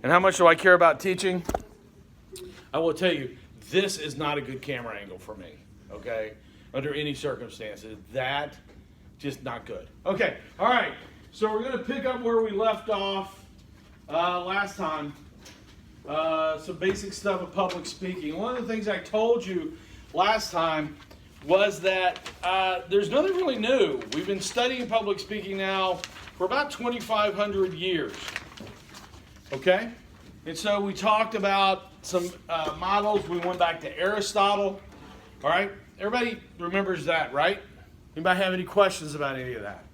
And how much do I care about teaching? I will tell you, this is not a good camera angle for me, okay? Under any circumstances. That, just not good. Okay, all right. So we're going to pick up where we left off last time. Some basic stuff of public speaking. One of the things I told you last time was that there's nothing really new. We've been studying public speaking now for about 2,500 years. Okay? And so we talked about some models. We went back to Aristotle. All right? Everybody remembers that, right? Anybody have any questions about any of that?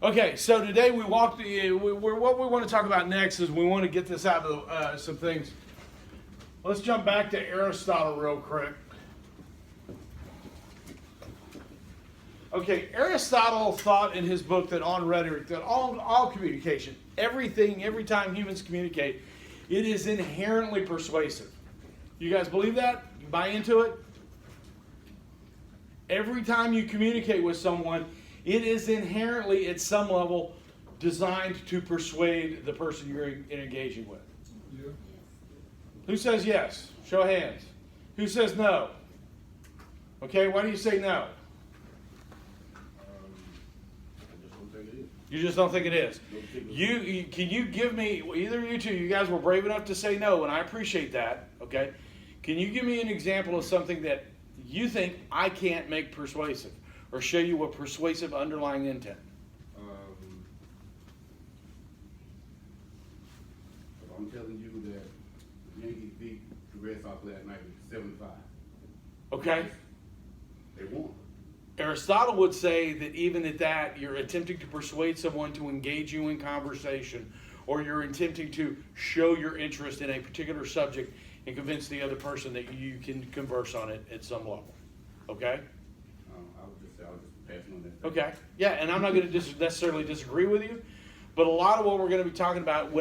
Okay, so today we what we want to talk about next is we want to get this out of some things. Let's jump back to Aristotle real quick. Okay, Aristotle thought in his book that on rhetoric, that all communication, every time humans communicate, it is inherently persuasive. You guys believe that? You buy into it? Every time you communicate with someone, it is inherently, at some level, designed to persuade the person you're engaging with. Yeah. Who says yes? Show of hands. Who says no? Okay, why do you say no? You just don't think it is. Can you give me, either of you two, you guys were brave enough to say no, and I appreciate that, okay? Can you give me an example of something that you think I can't make persuasive, or show you a persuasive underlying intent? I'm telling you that the Yankees beat the Red Sox last night with 7-5. Okay. They won. Aristotle would say that even at that, you're attempting to persuade someone to engage you in conversation, or you're attempting to show your interest in a particular subject and convince the other person that you can converse on it at some level. Okay? I was just passing on that. Okay. Yeah, and I'm not going to necessarily disagree with you, but a lot of what we're going to be talking about,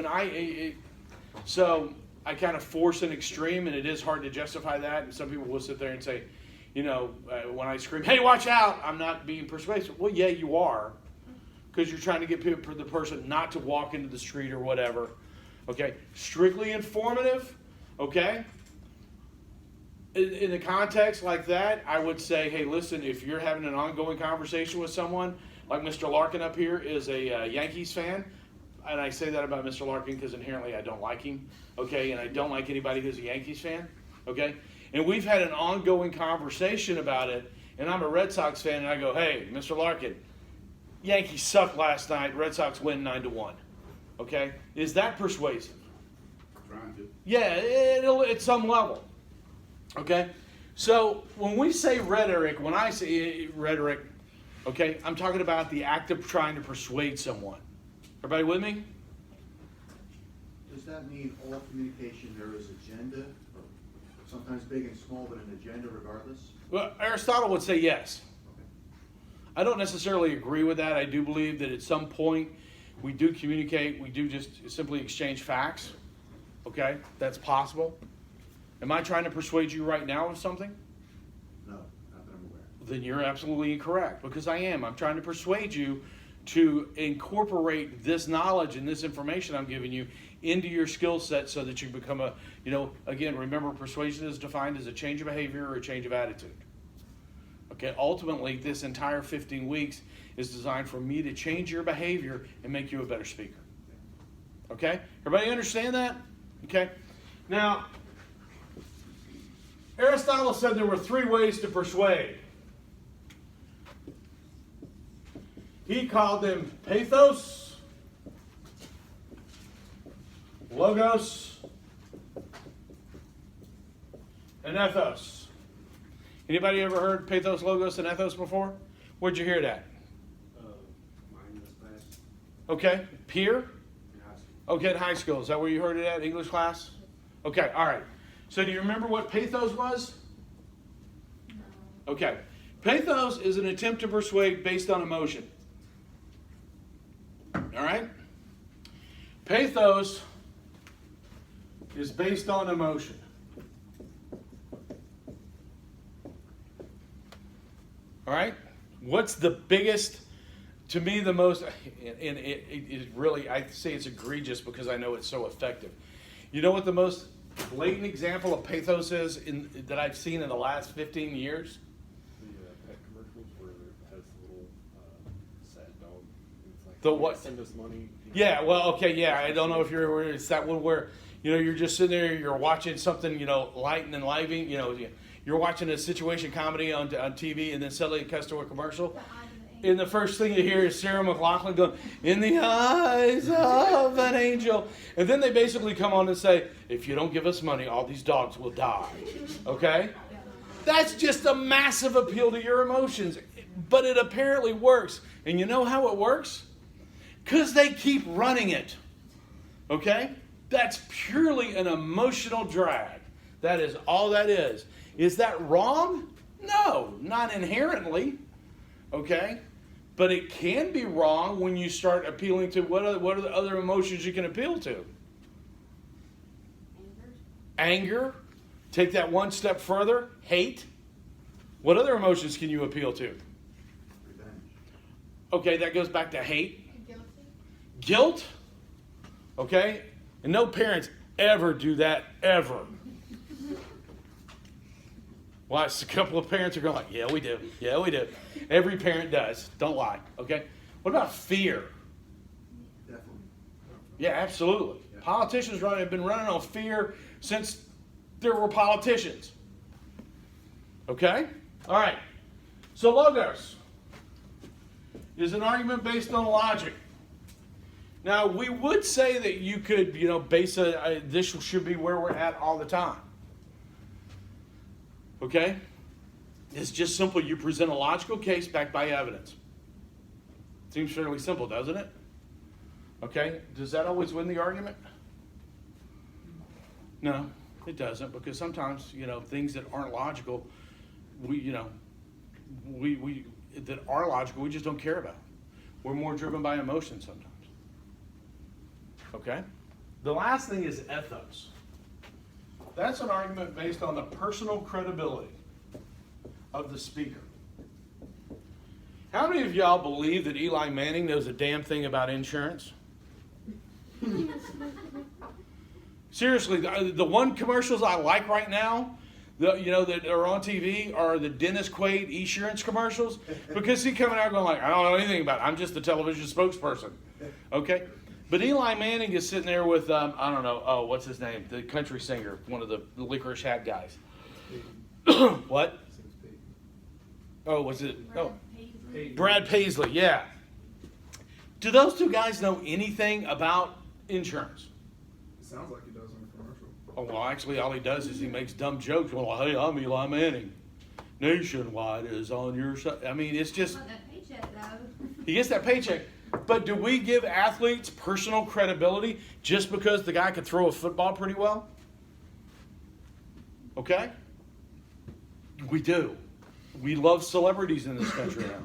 so I kind of force an extreme, and it is hard to justify that, and some people will sit there and say, when I scream, hey, watch out, I'm not being persuasive. Well, yeah, you are, because you're trying to get the person not to walk into the street or whatever. Okay? Strictly informative, okay? In a context like that, I would say, hey, listen, if you're having an ongoing conversation with someone, like Mr. Larkin up here is a Yankees fan, and I say that about Mr. Larkin because inherently I don't like him, okay, and I don't like anybody who's a Yankees fan, okay? And we've had an ongoing conversation about it, and I'm a Red Sox fan, and I go, hey, Mr. Larkin, Yankees sucked last night, Red Sox win 9-1, okay? Is that persuasive? Trying to. Yeah, it'll at some level. Okay? So when we say rhetoric, when I say rhetoric, okay, I'm talking about the act of trying to persuade someone. Everybody with me? Does that mean all communication there is agenda, sometimes big and small, but an agenda regardless? Well, Aristotle would say yes. Okay. I don't necessarily agree with that. I do believe that at some point we do communicate, we do just simply exchange facts. Okay? That's possible. Am I trying to persuade you right now of something? No, not that I'm aware. Then you're absolutely incorrect, because I am. I'm trying to persuade you to incorporate this knowledge and this information I'm giving you into your skill set so that you become again, remember, persuasion is defined as a change of behavior or a change of attitude. Okay, ultimately, this entire 15 weeks is designed for me to change your behavior and make you a better speaker. Okay? Everybody understand that? Okay? Now, Aristotle said there were 3 ways to persuade. He called them pathos, logos, and ethos. Anybody ever heard pathos, logos, and ethos before? Where'd you hear that? My English class. Okay. Peer? In high school. Okay, in high school. Is that where you heard it at? English class? Okay, all right. So do you remember what pathos was? No. Okay. Pathos is an attempt to persuade based on emotion. All right? Pathos is based on emotion. All right? What's the biggest to me, the most, and it really, I say it's egregious because I know it's so effective. You know what the most blatant example of pathos is that I've seen in the last 15 years? The pet commercials where it has the little sad dog. It's like, The what? Send us money. Yeah, well, okay, yeah, I don't know if you're aware, it's that one where, you're just sitting there, you're watching something, light and enlivening, you're watching a situation comedy on TV, and then suddenly it cuts to a commercial. And the first thing you hear is Sarah McLachlan going, "In the eyes of an angel." And then they basically come on and say, "If you don't give us money, all these dogs will die." Okay? That's just a massive appeal to your emotions. But it apparently works. And you know how it works? Because they keep running it. Okay? That's purely an emotional drag. That is all that is. Is that wrong? No, not inherently. Okay? But it can be wrong when you start appealing to what are the other emotions you can appeal to? Anger. Take that one step further. Hate. What other emotions can you appeal to? Revenge. Okay, that goes back to hate. Guilty. Guilt. Okay? And no parents ever do that, ever. Well, a couple of parents are going like, "Yeah, we do. Yeah, we do." Every parent does. Don't lie. Okay? What about fear? Definitely. Yeah, absolutely. Yeah. Politicians have been running on fear since there were politicians. Okay? All right. So logos is an argument based on logic. Now, we would say that you could, base this should be where we're at all the time. Okay? It's just simple. You present a logical case backed by evidence. Seems fairly simple, doesn't it? Okay? Does that always win the argument? No, it doesn't, because sometimes, things that aren't logical, that are logical, we just don't care about. We're more driven by emotion sometimes. Okay? The last thing is ethos. That's an argument based on the personal credibility of the speaker. How many of y'all believe that Eli Manning knows a damn thing about insurance? Seriously, the one commercials I like right now, that are on TV are the Dennis Quaid insurance commercials, because he coming out going like, "I don't know anything about it. I'm just the television spokesperson." Okay? But Eli Manning is sitting there with, I don't know, what's his name? The country singer, one of the licorice hat guys. What? Oh, was it? Oh, Brad Paisley, yeah. Do those two guys know anything about insurance? It sounds like he does in a commercial. Oh, well, actually, all he does is he makes dumb jokes. Well, "Hey, I'm Eli Manning. Nationwide is on your side." I mean, it's just, Want that paycheck, though. he gets that paycheck. But do we give athletes personal credibility just because the guy could throw a football pretty well? Okay? We do. We love celebrities in this country now.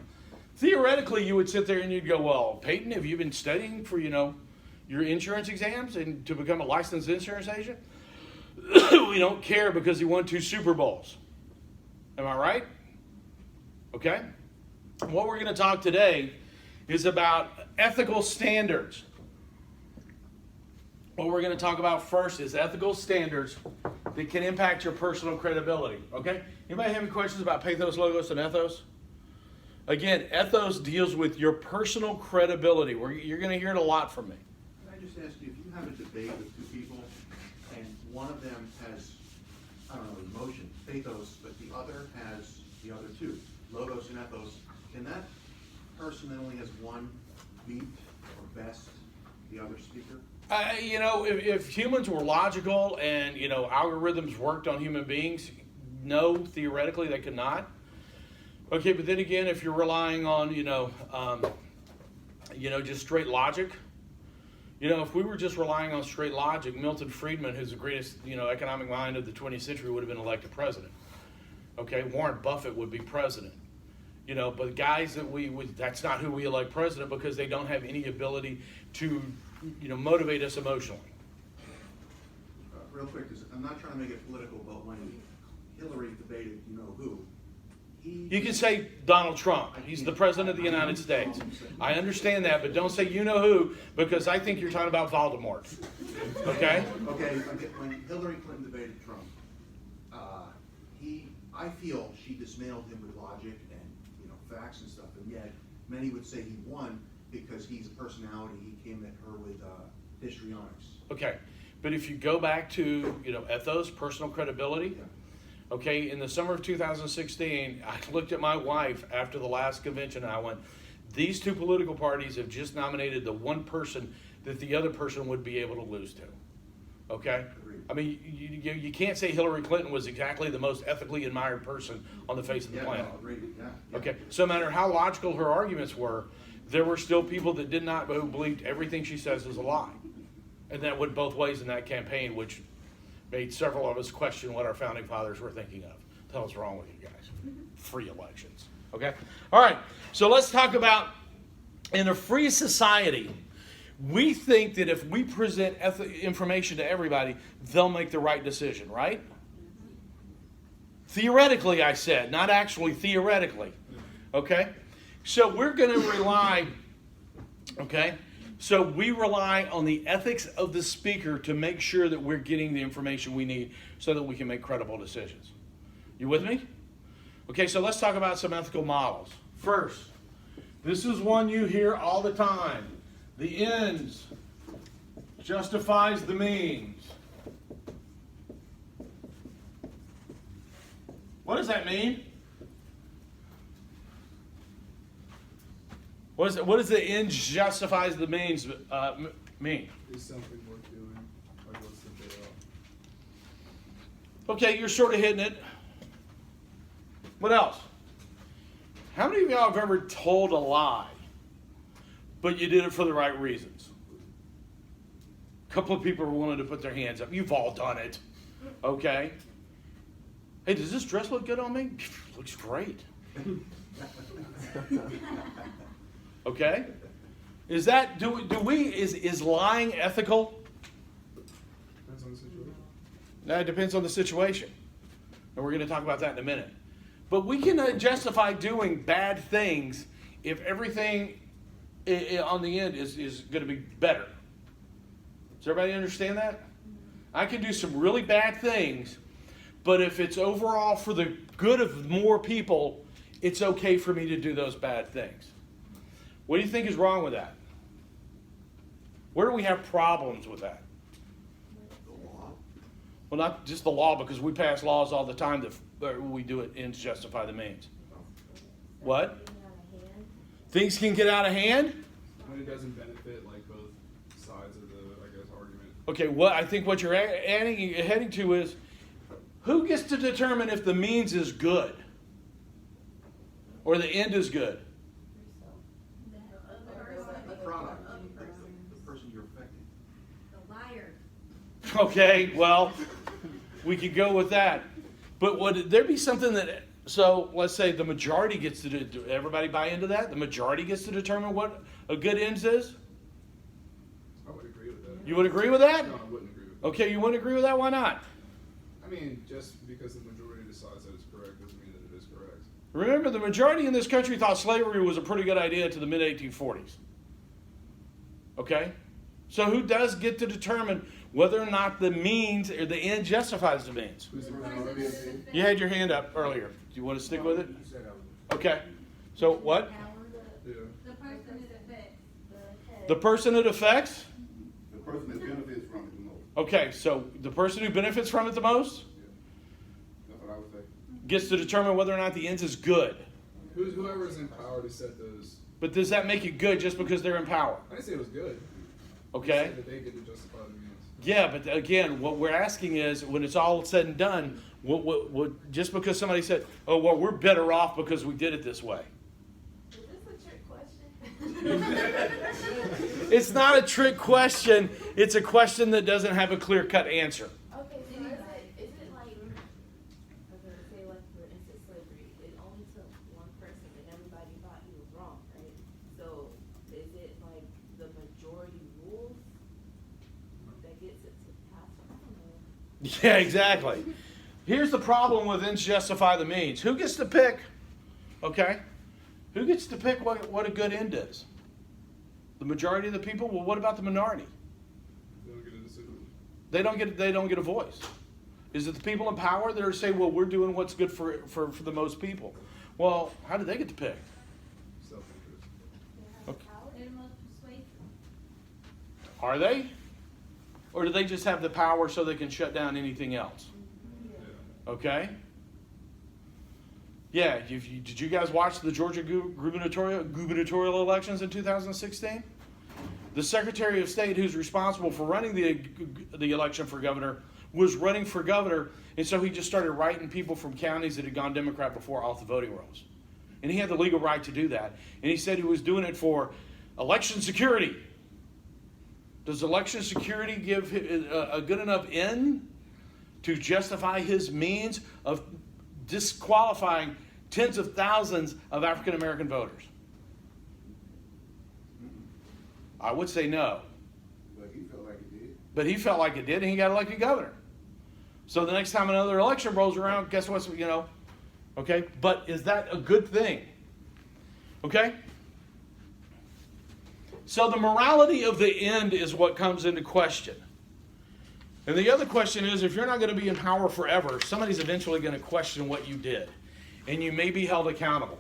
Theoretically, you would sit there and you'd go, "Well, Peyton, have you been studying for, your insurance exams and to become a licensed insurance agent?" We don't care because he won 2 Super Bowls. Am I right? Okay? What we're going to talk today is about ethical standards. What we're going to talk about first is ethical standards that can impact your personal credibility. Okay? Anybody have any questions about pathos, logos, and ethos? Again, ethos deals with your personal credibility. You're going to hear it a lot from me. Can I just ask you, if you have a debate with 2 people, and one of them has, I don't know, emotion, pathos, but the other has the other 2, logos and ethos, can that person that only has one beat or best the other speaker? If humans were logical and, algorithms worked on human beings, no, theoretically they could not. Okay, but then again, if you're relying on, just straight logic, if we were just relying on straight logic, Milton Friedman, who's the greatest, economic mind of the 20th century, would have been elected president. Okay, Warren Buffett would be president. But guys that's not who we elect president, because they don't have any ability to, motivate us emotionally. Real quick, 'cause I'm not trying to make it political, but when Hillary debated, who, You can say Donald Trump. He's the president of the United States. I understand that, but don't say you know who, because I think you're talking about Voldemort. Okay? Okay, when Hillary Clinton debated Trump, I feel she dismantled him with logic and, facts and stuff, and yet many would say he won because he's a personality. He came at her with histrionics. Okay, but if you go back to, ethos, personal credibility, Yeah. okay, in the summer of 2016, I looked at my wife after the last convention and I went, these two political parties have just nominated the one person that the other person would be able to lose to. Okay? Agreed. I mean, you can't say Hillary Clinton was exactly the most ethically admired person on the face of the planet. No, agreed. Yeah. Okay, so no matter how logical her arguments were, there were still people that did not, who believed everything she says is a lie. And that went both ways in that campaign, which made several of us question what our founding fathers were thinking of. What the hell's wrong with you guys? Free elections. Okay? All right, so let's talk about, in a free society, we think that if we present information to everybody, they'll make the right decision, right? Theoretically, I said, not actually, theoretically. Okay? So we're going to rely, okay? So we rely on the ethics of the speaker to make sure that we're getting the information we need so that we can make credible decisions. You with me? Okay, so let's talk about some ethical models. First, this is one you hear all the time. The ends justifies the means. What does that mean? What does the ends justifies the means mean? Is something worth doing? Like, what's the payoff? Okay, you're sort of hitting it. What else? How many of y'all have ever told a lie, but you did it for the right reasons? A couple of people are willing to put their hands up. You've all done it. Okay? Hey, does this dress look good on me? Looks great. Okay? Is that, is lying ethical? Depends on the situation. No, it depends on the situation. And we're going to talk about that in a minute. But we can justify doing bad things if everything on the end is going to be better. Does everybody understand that? I can do some really bad things, but if it's overall for the good of more people, it's okay for me to do those bad things. What do you think is wrong with that? Where do we have problems with that? The law. Well, not just the law, because we pass laws all the time that we do it ends justify the means. What? Things can get out of hand? When it doesn't benefit, like, both sides of the, I guess, argument. Okay, I think what you're heading to is, who gets to determine if the means is good? Or the end is good? The product. The person you're affecting. The liar. Okay, well, we could go with that. But would there be something that, so let's say the majority gets to do, everybody buy into that? The majority gets to determine what a good ends is? I would agree with that. You would agree with that? No, I wouldn't agree with that. Okay, you wouldn't agree with that? Why not? I mean, just because the majority decides that it's correct doesn't mean that it is correct. Remember, the majority in this country thought slavery was a pretty good idea to the mid-1840s. Okay? So who does get to determine whether or not the means or the end justifies the means? Who's the minority? You had your hand up earlier. Do you want to stick with it? Okay. So what? Yeah. The person it affects. The person it affects? The person that benefits from it the most. Okay, so the person who benefits from it the most That's what I would say. gets to determine whether or not the ends is good. Whoever's in power to set those. But does that make it good just because they're in power? I didn't say it was good. I Okay? said that they get to justify the means. Yeah, but again, what we're asking is, when it's all said and done, what just because somebody said, oh, well, we're better off because we did it this way. Is this a trick question? It's not a trick question. It's a question that doesn't have a clear-cut answer. Okay, so is it like, I was gonna say, like, for instance, slavery, it only took one person and everybody thought he was wrong, right? So is it like the majority rules that gets it to pass? I don't know. Yeah, exactly. Here's the problem with ends justify the means. Who gets to pick Okay? Who gets to pick what a good end is? The majority of the people? Well, what about the minority? They don't get a decision. They don't get a voice. Is it the people in power that are saying, well, we're doing what's good for the most people? Well, how do they get to pick? Self-interest. Okay. They're the most persuasive. Are they? Or do they just have the power so they can shut down anything else? Okay? Yeah, did you guys watch the Georgia gubernatorial elections in 2016? The Secretary of State who's responsible for running the election for governor was running for governor, and so he just started writing people from counties that had gone Democrat before off the voting rolls. And he had the legal right to do that. And he said he was doing it for election security. Does election security give a good enough end to justify his means of disqualifying tens of thousands of African American voters? I would say no. But he felt like it did. But he felt like it did, and he got elected governor. So the next time another election rolls around, guess what? Okay? But is that a good thing? Okay? So the morality of the end is what comes into question. And the other question is, if you're not going to be in power forever, somebody's eventually going to question what you did. And you may be held accountable.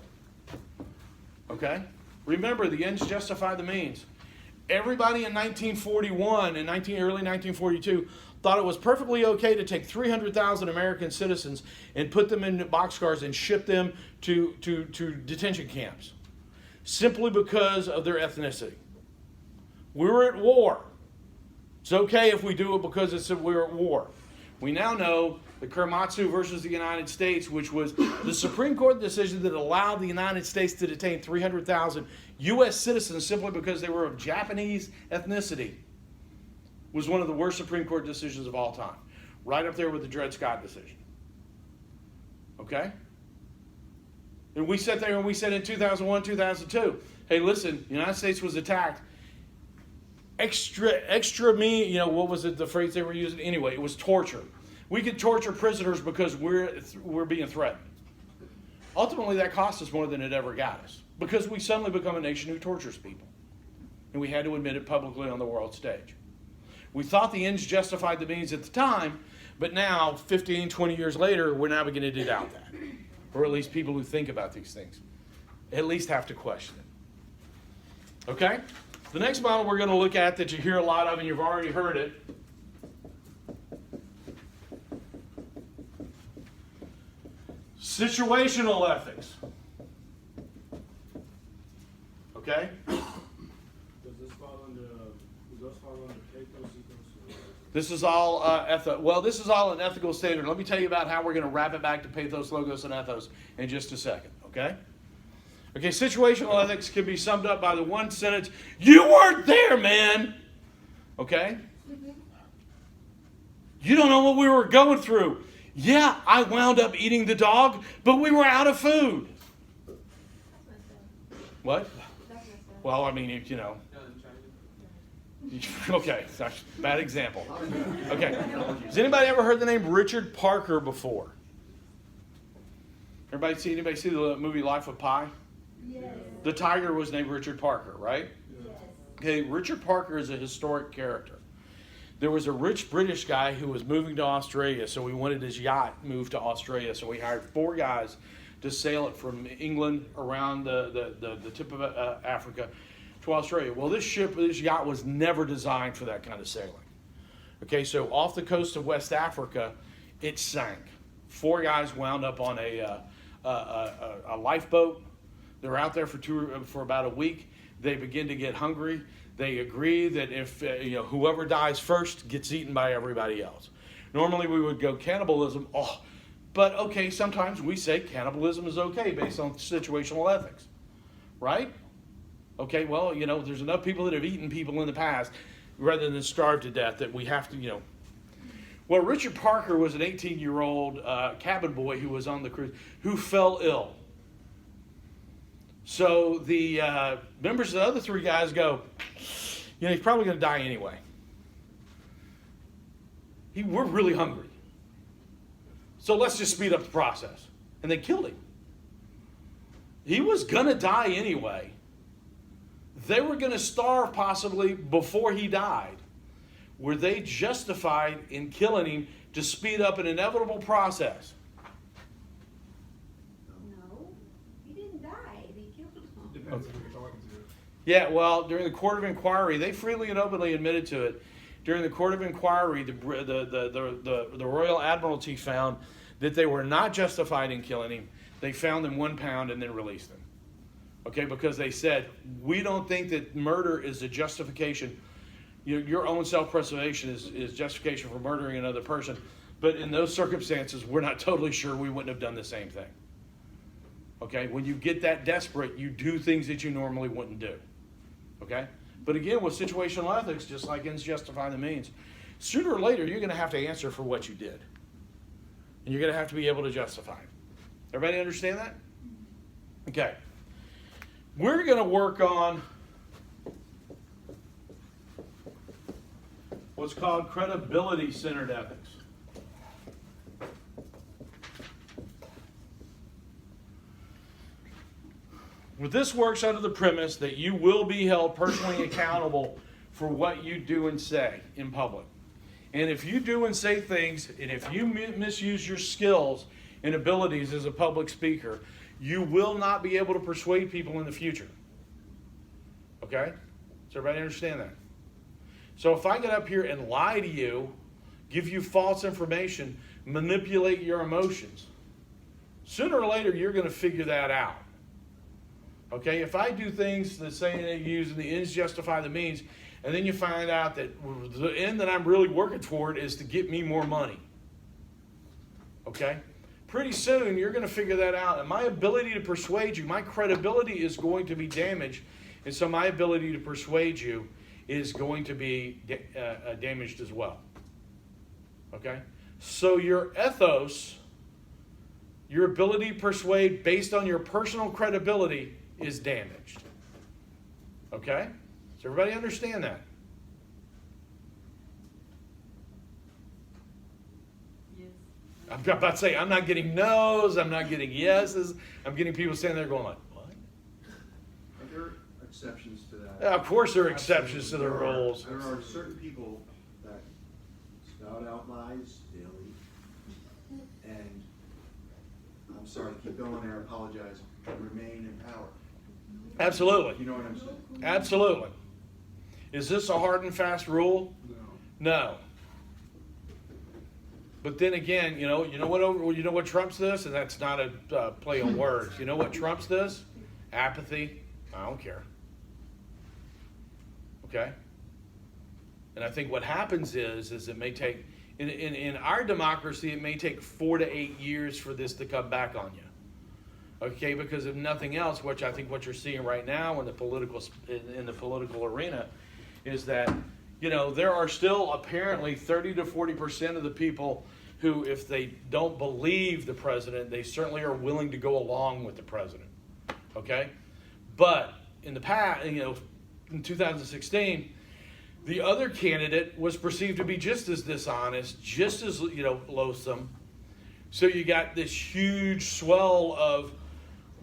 Okay? Remember, the ends justify the means. Everybody in 1941 and early 1942 thought it was perfectly okay to take 300,000 American citizens and put them in boxcars and ship them to detention camps, simply because of their ethnicity. We were at war. It's okay if we do it because we're at war. We now know the Korematsu versus the United States, which was the Supreme Court decision that allowed the United States to detain 300,000 U.S. citizens simply because they were of Japanese ethnicity, was one of the worst Supreme Court decisions of all time. Right up there with the Dred Scott decision. Okay? And we sat there and we said in 2001, 2002, hey, listen, the United States was attacked. Extra me, what was it, the phrase they were using? Anyway, it was torture. We could torture prisoners because we're being threatened. Ultimately, that cost us more than it ever got us, because we suddenly become a nation who tortures people. And we had to admit it publicly on the world stage. We thought the ends justified the means at the time, but now, 15, 20 years later, we're now beginning to doubt that. Or at least people who think about these things at least have to question it. Okay? The next model we're going to look at that you hear a lot of, and you've already heard it, situational ethics. Okay? Does those fall under pathos, ethos, This is all this is all an ethical standard. Let me tell you about how we're going to wrap it back to pathos, logos, and ethos in just a second. Okay? Okay, situational ethics can be summed up by the one sentence, you weren't there, man. Okay? You don't know what we were going through. Yeah, I wound up eating the dog, but we were out of food. What? Well, I mean, Okay, bad example. Okay, has anybody ever heard the name Richard Parker before? Anybody see the movie Life of Pi? Yes. The tiger was named Richard Parker, right? Yes. Okay, Richard Parker is a historic character. There was a rich British guy who was moving to Australia, so we wanted his yacht moved to Australia. So we hired 4 guys to sail it from England around the tip of Africa to Australia. Well, this yacht was never designed for that kind of sailing. Okay, so off the coast of West Africa, it sank. 4 guys wound up on a lifeboat. They're out there for about a week. They begin to get hungry. They agree that if whoever dies first gets eaten by everybody else. Normally we would go cannibalism. But okay, sometimes we say cannibalism is okay based on situational ethics, right? Okay, well, there's enough people that have eaten people in the past rather than starved to death that we have to, Well, Richard Parker was an 18-year-old cabin boy who was on the cruise who fell ill. So the members of the other 3 guys go, he's probably going to die anyway. We're really hungry. So let's just speed up the process. And they killed him. He was going to die anyway. They were going to starve possibly before he died. Were they justified in killing him to speed up an inevitable process? No, he didn't die, they killed him. Depends on who you're talking to. Yeah, well, during the court of inquiry, they freely and openly admitted to it. During the court of inquiry, the Royal Admiralty found that they were not justified in killing him. They found him 1 pound and then released him. Okay, because they said, we don't think that murder is a justification. Your own self-preservation is justification for murdering another person. But in those circumstances, we're not totally sure we wouldn't have done the same thing. Okay, when you get that desperate, you do things that you normally wouldn't do. Okay? But again, with situational ethics, just like ends justify the means, sooner or later, you're going to have to answer for what you did. And you're going to have to be able to justify it. Everybody understand that? Okay. We're going to work on what's called credibility-centered ethics. Well, this works under the premise that you will be held personally accountable for what you do and say in public. And if you do and say things, and if you misuse your skills and abilities as a public speaker, you will not be able to persuade people in the future. Okay? Does everybody understand that? So if I get up here and lie to you, give you false information, manipulate your emotions, sooner or later you're going to figure that out. Okay, if I do things the same that you use and the ends justify the means, and then you find out that the end that I'm really working toward is to get me more money. Okay? Pretty soon you're going to figure that out, and my ability to persuade you, my credibility is going to be damaged, and so my ability to persuade you is going to be damaged as well. Okay? So your ethos, your ability to persuade based on your personal credibility is damaged. Okay? Does everybody understand that? Yes. I'm about to say, I'm not getting no's, I'm not getting yeses. I'm getting people standing there going like, what? Are there exceptions to that? Yeah, of course there are exceptions to the rules. There are certain people that spout out lies daily, and I'm sorry to keep going there, I apologize, remain in power. Absolutely. You know what I'm saying? Absolutely. Is this a hard and fast rule? No. But then again, you know what trumps this, and that's not a play on words. You know what trumps this? Apathy. I don't care. Okay. And I think what happens is it may take in our democracy, it may take 4 to 8 years for this to come back on you. Okay, because if nothing else, which I think what you're seeing right now in the political arena, is that there are still apparently 30 to 40% of the people who, if they don't believe the president, they certainly are willing to go along with the president. Okay, but in the past, in 2016, the other candidate was perceived to be just as dishonest, just as loathsome. So you got this huge swell of.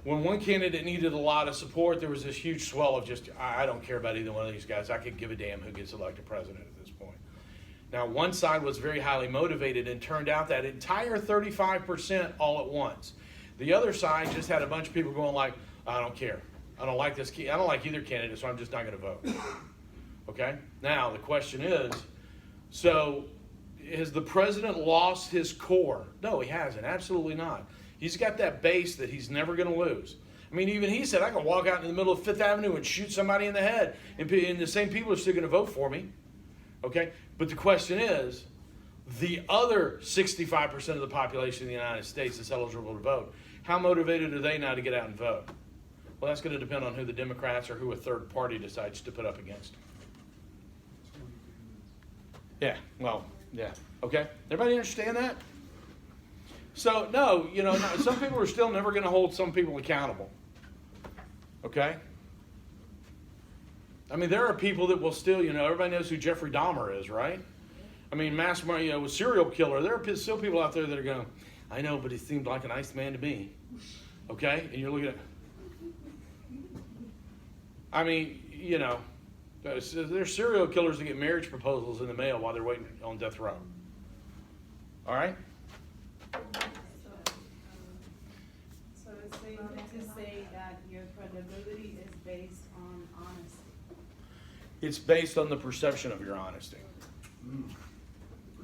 When one candidate needed a lot of support, there was this huge swell of just, I don't care about either one of these guys. I could give a damn who gets elected president at this point. Now, one side was very highly motivated and turned out that entire 35% all at once. The other side just had a bunch of people going like, I don't care. I don't like this. I don't like either candidate, so I'm just not going to vote. Okay? Now, the question is, so has the president lost his core? No, he hasn't. Absolutely not. He's got that base that he's never going to lose. I mean, even he said, I can walk out in the middle of Fifth Avenue and shoot somebody in the head, and the same people are still going to vote for me. Okay? But the question is, the other 65% of the population of the United States that's eligible to vote, how motivated are they now to get out and vote? Well, that's going to depend on who the Democrats or who a third party decides to put up against them. Yeah, well, yeah. Okay? Everybody understand that? So, no, some people are still never going to hold some people accountable. Okay? I mean, there are people that will still, everybody knows who Jeffrey Dahmer is, right? I mean, serial killer. There are still people out there that are going, I know, but he seemed like a nice man to me. Okay? And you're looking at, I mean, you know, there's serial killers that get marriage proposals in the mail while they're waiting on death row. All right? So it's safe to say that your credibility is based on honesty. It's based on the perception of your honesty.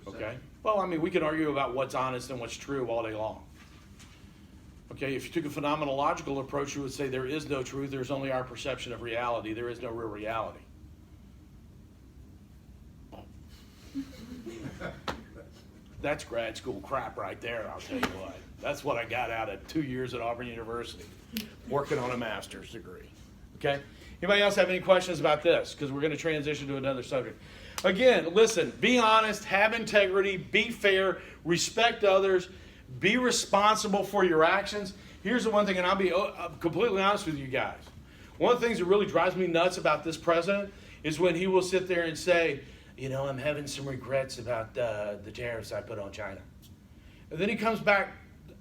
Okay? Well, I mean, we can argue about what's honest and what's true all day long. Okay, if you took a phenomenological approach, you would say there is no truth, there's only our perception of reality, there is no real reality. That's grad school crap right there, I'll tell you what. That's what I got out of 2 years at Auburn University, working on a master's degree. Okay? Anybody else have any questions about this? Because we're going to transition to another subject. Again, listen, be honest, have integrity, be fair, respect others, be responsible for your actions. Here's the one thing, and I'll be completely honest with you guys. One of the things that really drives me nuts about this president is when he will sit there and say, you know, I'm having some regrets about the tariffs I put on China. And then he comes back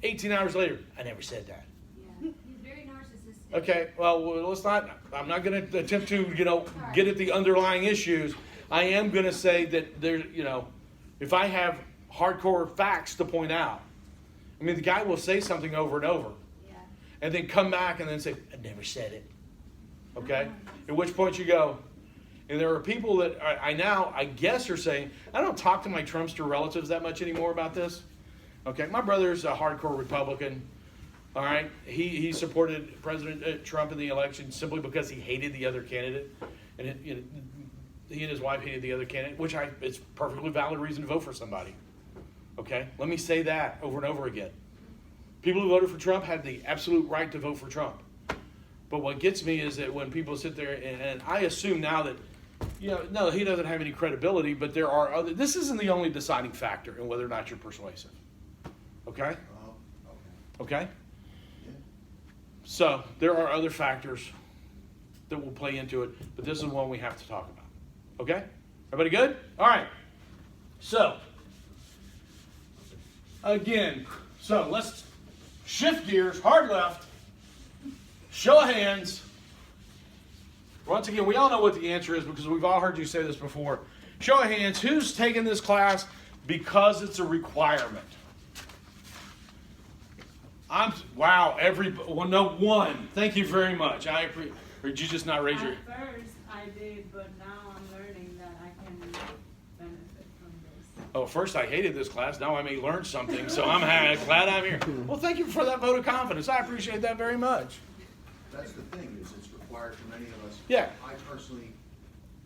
18 hours later, I never said that. Yeah, he's very narcissistic. Okay, well, let's not, I'm not going to attempt to, you know, get at the underlying issues. I am going to say that there, you know, if I have hardcore facts to point out, I mean, the guy will say something over and over, Yeah. and then come back and then say, I never said it. Okay? At which point you go, and there are people that I now, I guess, are saying, I don't talk to my Trumpster relatives that much anymore about this. Okay? My brother's a hardcore Republican. All right? He supported President Trump in the election simply because he hated the other candidate. And you know, he and his wife hated the other candidate, which it's perfectly valid reason to vote for somebody. Okay? Let me say that over and over again. People who voted for Trump had the absolute right to vote for Trump. But what gets me is that when people sit there, and I assume now that, you know, no, he doesn't have any credibility, but there are other, this isn't the only deciding factor in whether or not you're persuasive. Okay? Okay? Yeah. So there are other factors that will play into it, but this is one we have to talk about. Okay? Everybody good? All right. So, again, so let's shift gears, hard left, show of hands. Once again, we all know what the answer is because we've all heard you say this before. Show of hands, who's taking this class because it's a requirement? One. Thank you very much. Or did you just not raise your... At first I did, but now I'm learning that I can benefit from this. Oh, first I hated this class. Now I may learn something, so I'm glad I'm here. Well, thank you for that vote of confidence. I appreciate that very much. That's the thing, is it's required for many of us. Yeah. I personally,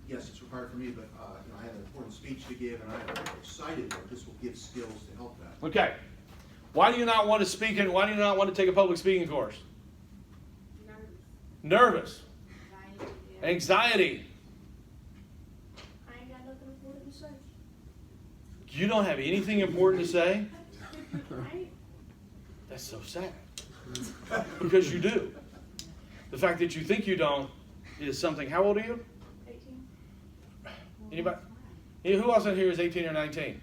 yes, it's required for me, but you know, I have an important speech to give, and I'm excited that this will give skills to help that. Okay. Why do you not want to speak and why do you not want to take a public speaking course? Nervous. Anxiety. I ain't got nothing important to say. You don't have anything important to say? Right? That's so sad. Because you do. The fact that you think you don't is something. How old are you? 18. Anybody? Who else in here is 18 or 19?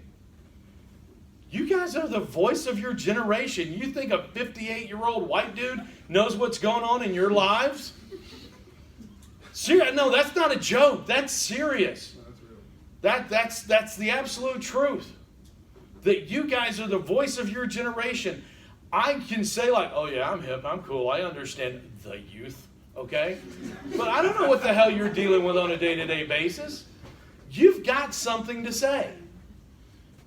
You guys are the voice of your generation. You think a 58-year-old white dude knows what's going on in your lives? No, that's not a joke. That's serious. That's the absolute truth. That you guys are the voice of your generation. I can say like, oh yeah, I'm hip, I'm cool, I understand the youth, okay? But I don't know what the hell you're dealing with on a day-to-day basis. You've got something to say.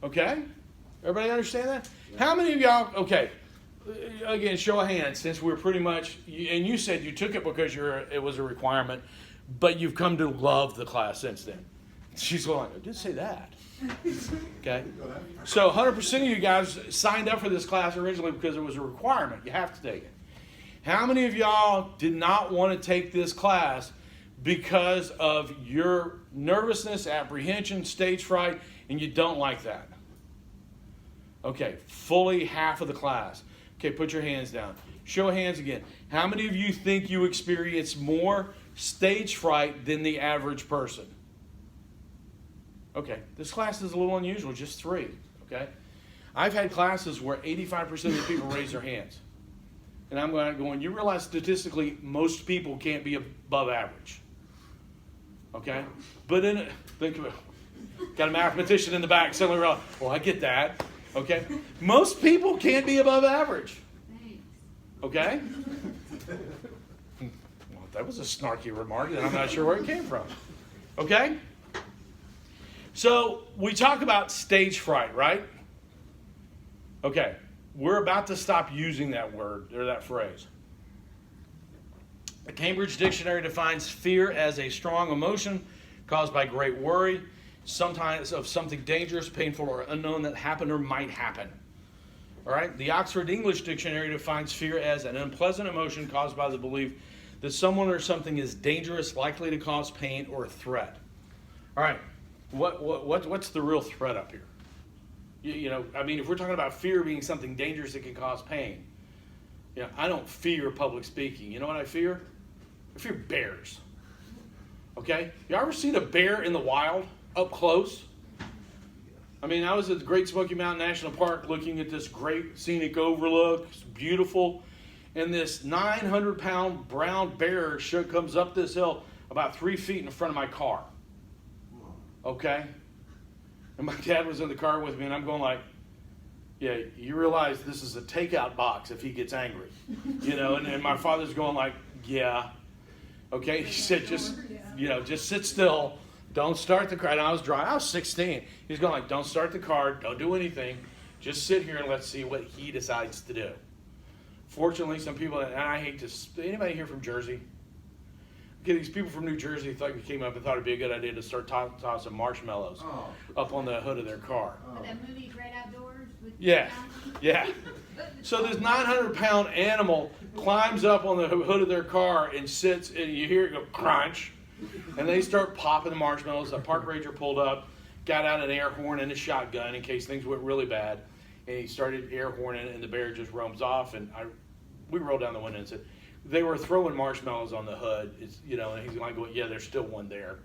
Okay? Everybody understand that? How many of y'all, okay, again, show of hands, since we're pretty much, and you said you took it because it was a requirement, but you've come to love the class since then. She's going, I did say that. Okay? So 100% of you guys signed up for this class originally because it was a requirement. You have to take it. How many of y'all did not want to take this class because of your nervousness, apprehension, stage fright, and you don't like that? Okay, fully half of the class. Okay, put your hands down. Show of hands again. How many of you think you experience more stage fright than the average person? Okay, this class is a little unusual, just 3, okay? I've had classes where 85% of the people raise their hands. And I'm going, you realize statistically most people can't be above average. Okay? But think of it. Got a mathematician in the back suddenly realized, well, I get that. Okay? Most people can't be above average. Okay? Well, that was a snarky remark, and I'm not sure where it came from. Okay? So, we talk about stage fright, right? Okay. We're about to stop using that word, or that phrase. The Cambridge Dictionary defines fear as a strong emotion caused by great worry, sometimes of something dangerous, painful, or unknown that happened or might happen. All right? The Oxford English Dictionary defines fear as an unpleasant emotion caused by the belief that someone or something is dangerous, likely to cause pain, or a threat. All right. What's the real threat up here? You know, I mean, if we're talking about fear being something dangerous that can cause pain, you know, I don't fear public speaking. You know what I fear? I fear bears. Okay? You ever seen a bear in the wild, up close? I mean, I was at the Great Smoky Mountain National Park looking at this great scenic overlook. It's beautiful. And this 900-pound brown bear comes up this hill about 3 feet in front of my car. Okay? And my dad was in the car with me, and I'm going like, yeah, you realize this is a takeout box if he gets angry. You know, and my father's going like, yeah. Okay? He said, just sit still. Don't start the car. And I was driving. I was 16. He's going like, don't start the car. Don't do anything. Just sit here and let's see what he decides to do. Fortunately, some people, and I hate to, anybody here from Jersey? Okay, these people from New Jersey thought we came up and thought it'd be a good idea to start tossing marshmallows up on the hood of their car. But that movie Great Outdoors with Yeah. So this 900-pound animal climbs up on the hood of their car and sits, and you hear it go crunch, and they start popping the marshmallows. A park ranger pulled up, got out an air horn and a shotgun in case things went really bad, and he started air horning, and the bear just roams off, and we rolled down the window and said, they were throwing marshmallows on the hood, and he's like, yeah, there's still one there.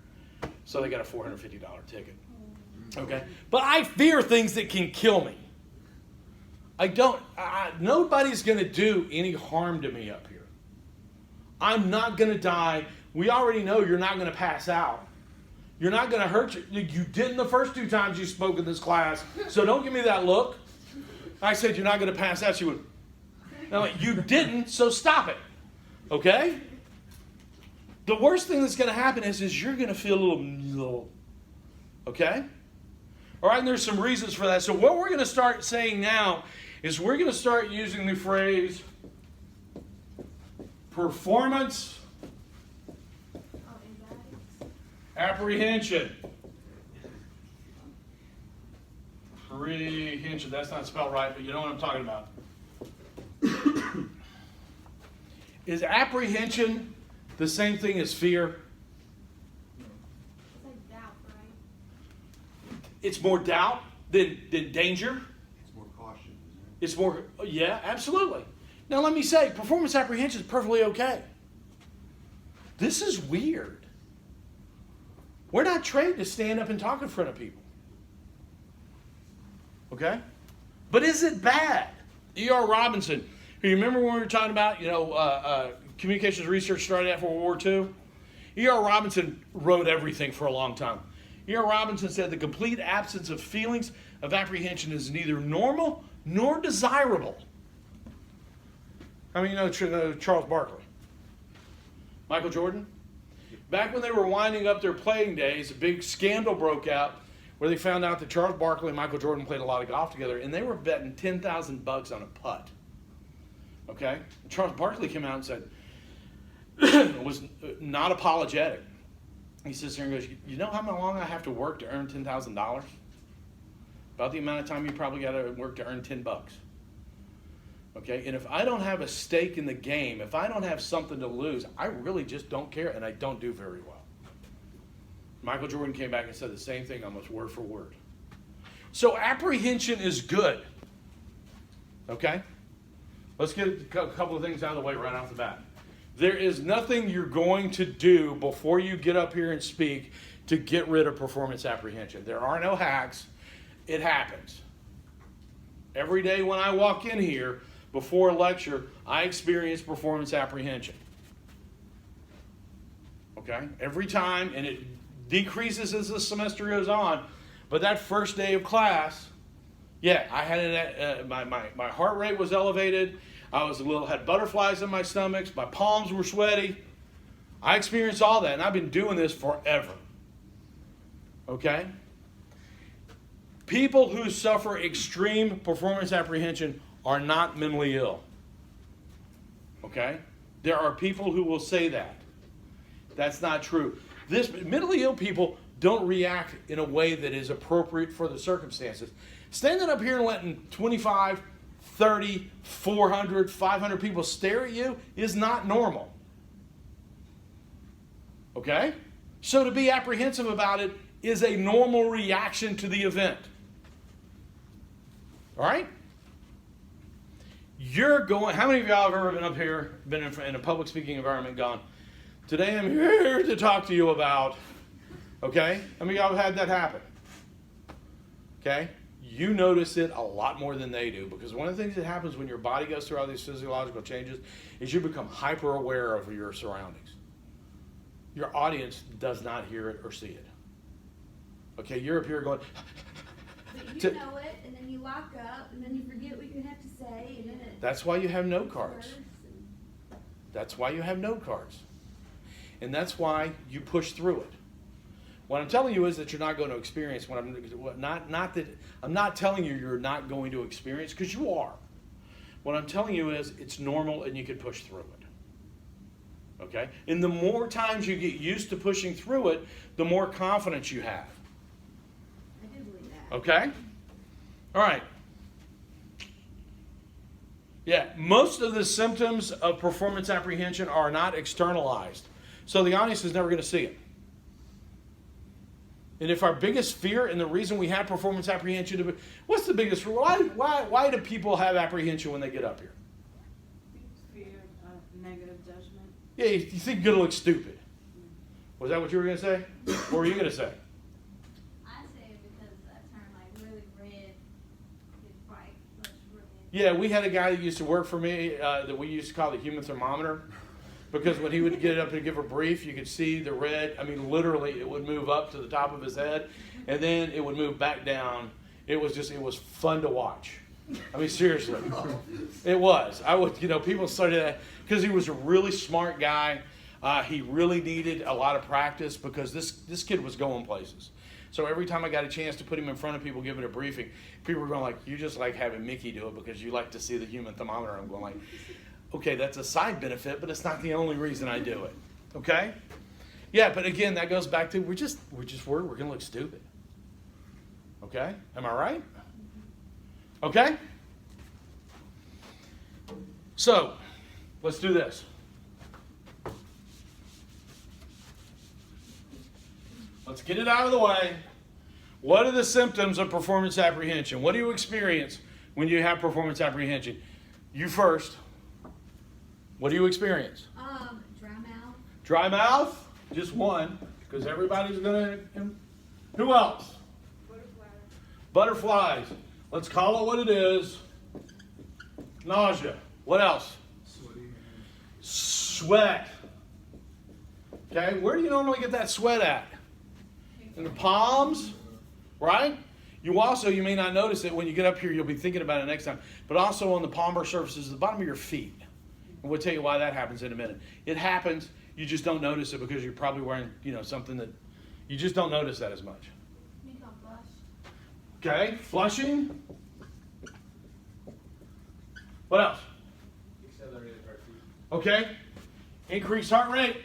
So they got a $450 ticket. Okay? But I fear things that can kill me. Nobody's going to do any harm to me up here. I'm not going to die. We already know you're not going to pass out. You're not going to hurt you. You didn't the first 2 times you spoke in this class, so don't give me that look. I said you're not going to pass out. She went, no, you didn't, so stop it. Okay? The worst thing that's going to happen is you're going to feel a little, okay? All right, and there's some reasons for that. So what we're going to start saying now is we're going to start using the phrase performance apprehension. Apprehension, that's not spelled right, but you know what I'm talking about. Is apprehension the same thing as fear? It's like doubt, right? It's more doubt than danger? It's more caution, isn't it? It's more, yeah, absolutely. Now let me say, performance apprehension is perfectly okay. This is weird. We're not trained to stand up and talk in front of people. Okay? But is it bad? E.R. Robinson, who you remember when we were talking about, communications research started after World War II? E.R. Robinson wrote everything for a long time. E.R. Robinson said the complete absence of feelings of apprehension is neither normal nor desirable. I mean, Charles Barkley. Michael Jordan. Back when they were winding up their playing days, a big scandal broke out where they found out that Charles Barkley and Michael Jordan played a lot of golf together, and they were betting $10,000 on a putt. Okay? And Charles Barkley came out and said, was not apologetic. He sits there and goes, you know how long I have to work to earn $10,000? About the amount of time you probably got to work to earn $10. Okay? And if I don't have a stake in the game, if I don't have something to lose, I really just don't care, and I don't do very well. Michael Jordan came back and said the same thing almost word for word. So apprehension is good. Okay? Let's get a couple of things out of the way right off the bat. There is nothing you're going to do before you get up here and speak to get rid of performance apprehension. There are no hacks. It happens. Every day when I walk in here, before a lecture, I experience performance apprehension. Okay? Every time, and it decreases as the semester goes on, but that first day of class, yeah, I had my heart rate was elevated. I was had butterflies in my stomachs. My palms were sweaty. I experienced all that, and I've been doing this forever. Okay? People who suffer extreme performance apprehension are not mentally ill. Okay? There are people who will say that. That's not true. Mentally ill people don't react in a way that is appropriate for the circumstances. Standing up here and letting 25, 30, 400, 500 people stare at you is not normal. Okay? So to be apprehensive about it is a normal reaction to the event. All right? How many of y'all have ever been up here, been in a public speaking environment, gone, today I'm here to talk to you about, okay? How many of y'all have had that happen? Okay? You notice it a lot more than they do, because one of the things that happens when your body goes through all these physiological changes is you become hyper aware of your surroundings. Your audience does not hear it or see it. Okay, you're up here going, But you know it, and then you lock up, and then you forget what you have to say, and then it. that's why you have note cards. worse, and- That's why you have note cards. And that's why you push through it. What I'm telling you is that you're not going to experience I'm not telling you you're not going to experience, because you are. What I'm telling you is it's normal and you can push through it. Okay? And the more times you get used to pushing through it, the more confidence you have. I do believe that. Okay? All right. Yeah, most of the symptoms of performance apprehension are not externalized. So the audience is never going to see it. And if our biggest fear and the reason we have performance apprehension, what's the biggest fear? Why do people have apprehension when they get up here? Fear of negative judgment. Yeah, you think you're going to look stupid. Was that what you were going to say? What were you going to say? I say it because I turn like really red, get bright, flush red. Yeah, we had a guy that used to work for me that we used to call the human thermometer. Because when he would get up and give a brief, you could see the red. I mean, literally, it would move up to the top of his head, and then it would move back down. It was fun to watch. I mean, seriously, it was. People started that because he was a really smart guy. He really needed a lot of practice because this kid was going places. So every time I got a chance to put him in front of people, give it a briefing, people were going like, "You just like having Mickey do it because you like to see the human thermometer." I'm going like, okay, that's a side benefit, but it's not the only reason I do it. Okay? Yeah, but again, that goes back to we're worried we're going to look stupid. Okay? Am I right? Okay? So, let's do this. Let's get it out of the way. What are the symptoms of performance apprehension? What do you experience when you have performance apprehension? You first. What do you experience? Dry mouth. Dry mouth? Just one, because everybody's going to... Who else? Butterflies. Let's call it what it is. Nausea. What else? Sweat. Okay, where do you normally get that sweat at? In the palms, right? You may not notice it when you get up here, you'll be thinking about it next time, but also on the palmar surfaces, the bottom of your feet. And we'll tell you why that happens in a minute. It happens, you just don't notice it because you're probably wearing, something that you just don't notice that as much. Become flushed. Okay, flushing. What else? Accelerated heartbeat. Okay, increased heart rate.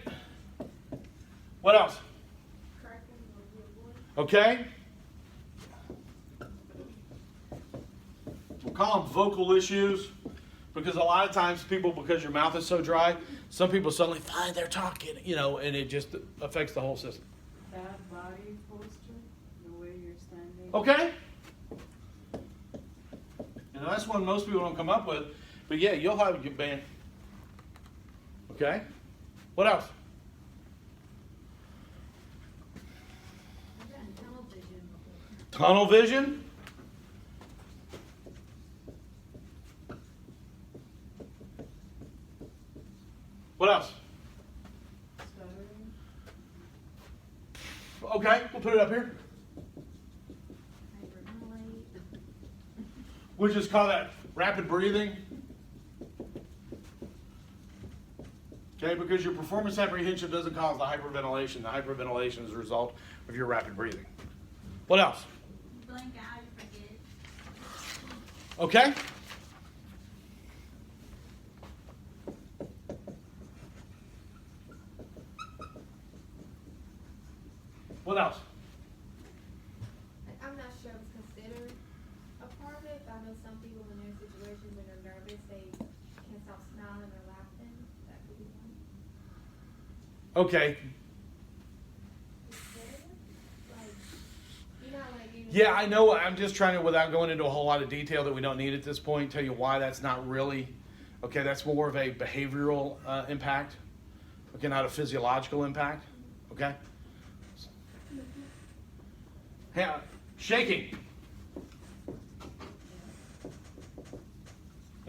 What else? Cracking of your voice. Okay. We'll call them vocal issues. Because a lot of times because your mouth is so dry, some people suddenly find they're talking, and it just affects the whole system. Bad body posture, the way you're standing. Okay? That's one most people don't come up with. But yeah, you'll have a good band. Okay? What else? I've gotten tunnel vision before. Tunnel vision? What else? Stuttering. Okay, we'll put it up here. Hyperventilate. We'll just call that rapid breathing. Okay, because your performance apprehension doesn't cause the hyperventilation. The hyperventilation is a result of your rapid breathing. What else? Blank out, forget. Okay. What else? I'm not sure it's considered a part of it, but I know some people when they're in situations when they're nervous, they can't stop smiling or laughing. That could be one. Okay. Like, you know, like you. Yeah, I know. I'm just trying to, without going into a whole lot of detail that we don't need at this point, tell you why that's not really. Okay, that's more of a behavioral impact. Okay, not a physiological impact. Okay. Yeah, shaking.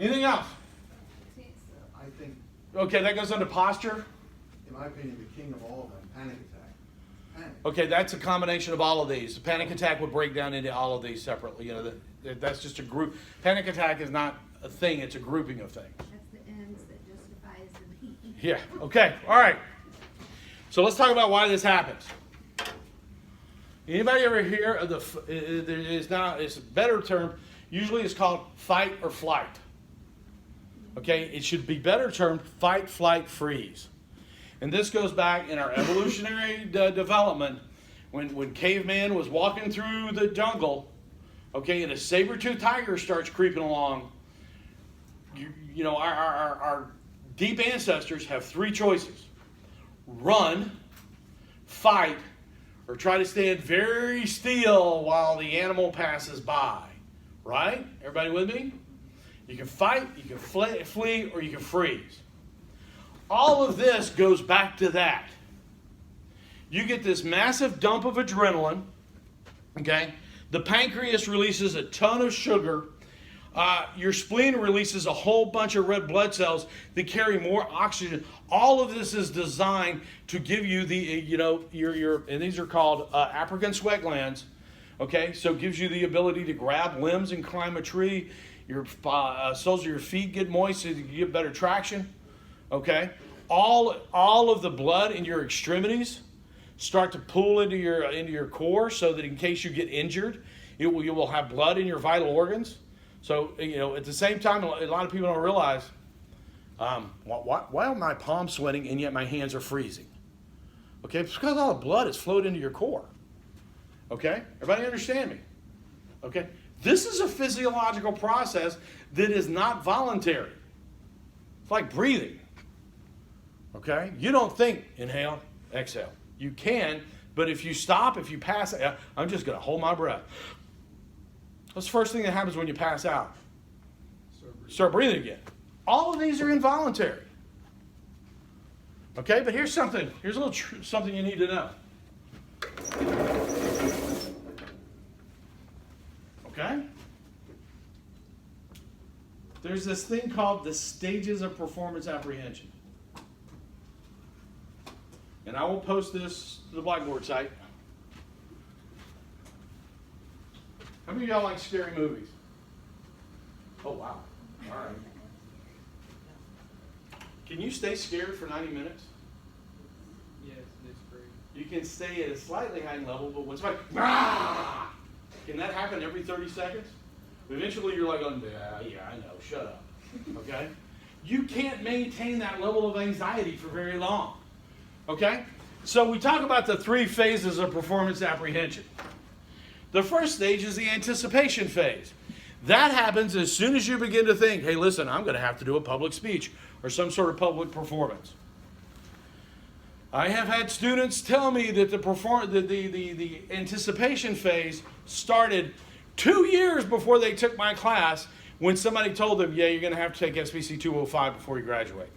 Anything else? I think, Okay, that goes under posture. in my opinion, the king of all of them, panic attack. Panic. Okay, that's a combination of all of these. The panic attack would break down into all of these separately. You know, that's just a group. Panic attack is not a thing; it's a grouping of things. That's the ends that justifies the means. Yeah. Okay. All right. So let's talk about why this happens. Anybody ever hear of it's a better term. Usually, it's called fight or flight. Okay, it should be better termed fight, flight, freeze. And this goes back in our evolutionary development when caveman was walking through the jungle, okay, and a saber-toothed tiger starts creeping along. You know, our deep ancestors have three choices: run, fight, or try to stand very still while the animal passes by. Right? Everybody with me? You can fight, you can flee, or you can freeze. All of this goes back to that. You get this massive dump of adrenaline, okay? The pancreas releases a ton of sugar. Your spleen releases a whole bunch of red blood cells that carry more oxygen. All of this is designed to give you the, your and these are called apocrine sweat glands, okay? So it gives you the ability to grab limbs and climb a tree. Your soles of your feet get moist so you get better traction, okay? All of the blood in your extremities start to pool into your core so that in case you get injured, you will have blood in your vital organs. So, at the same time, a lot of people don't realize, why are my palms sweating and yet my hands are freezing? Okay, it's because all the blood has flowed into your core. Okay, everybody understand me? Okay, this is a physiological process that is not voluntary. It's like breathing. Okay, you don't think inhale, exhale. You can, but if you stop, if you pass, I'm just going to hold my breath. What's the first thing that happens when you pass out? Start breathing again. All of these are involuntary. Okay, but here's something. Here's a little something you need to know. Okay? There's this thing called the stages of performance apprehension. And I will post this to the Blackboard site. How many of y'all like scary movies? Oh, wow. All right. Can you stay scared for 90 minutes? Yes, it's great. You can stay at a slightly high level, but when somebody, ah! Can that happen every 30 seconds? Eventually you're like, oh, yeah, I know, shut up. Okay? You can't maintain that level of anxiety for very long. Okay? So we talk about the three phases of performance apprehension. The first stage is the anticipation phase. That happens as soon as you begin to think, hey, listen, I'm going to have to do a public speech or some sort of public performance. I have had students tell me that the anticipation phase started 2 years before they took my class when somebody told them, yeah, you're going to have to take SPC105 before you graduate.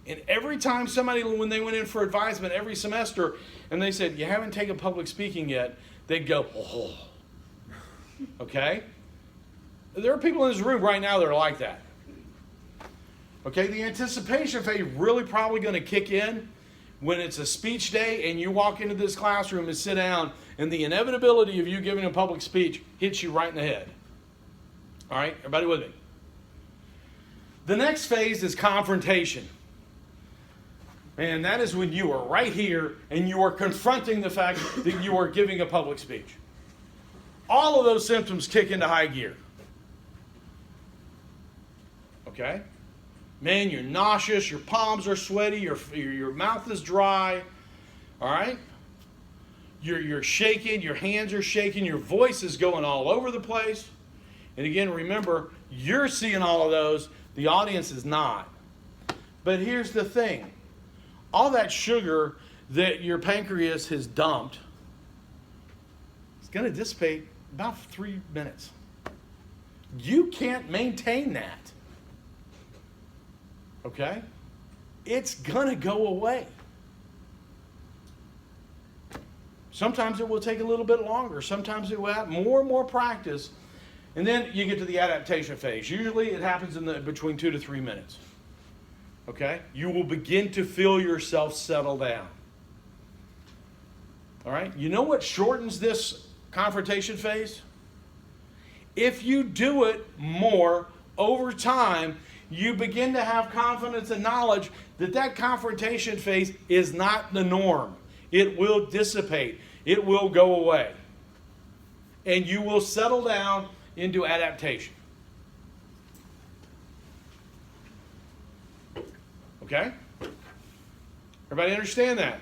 And every time when they went in for advisement every semester and they said, you haven't taken public speaking yet, they'd go, oh. Okay? There are people in this room right now that are like that. Okay, the anticipation phase really probably going to kick in when it's a speech day and you walk into this classroom and sit down and the inevitability of you giving a public speech hits you right in the head. All right, everybody with me? The next phase is confrontation. And that is when you are right here and you are confronting the fact that you are giving a public speech. All of those symptoms kick into high gear. Okay? Man, you're nauseous, your palms are sweaty, your mouth is dry. All right? You're shaking, your hands are shaking, your voice is going all over the place. And again, remember, you're seeing all of those, the audience is not. But here's the thing. All that sugar that your pancreas has dumped is going to dissipate about 3 minutes. You can't maintain that. Okay? It's going to go away. Sometimes it will take a little bit longer. Sometimes it will have more and more practice. And then you get to the adaptation phase. Usually it happens in between 2 to 3 minutes. Okay? You will begin to feel yourself settle down. All right? You know what shortens this confrontation phase? If you do it more over time, you begin to have confidence and knowledge that that confrontation phase is not the norm. It will dissipate. It will go away. And you will settle down into adaptation. Okay? Everybody understand that?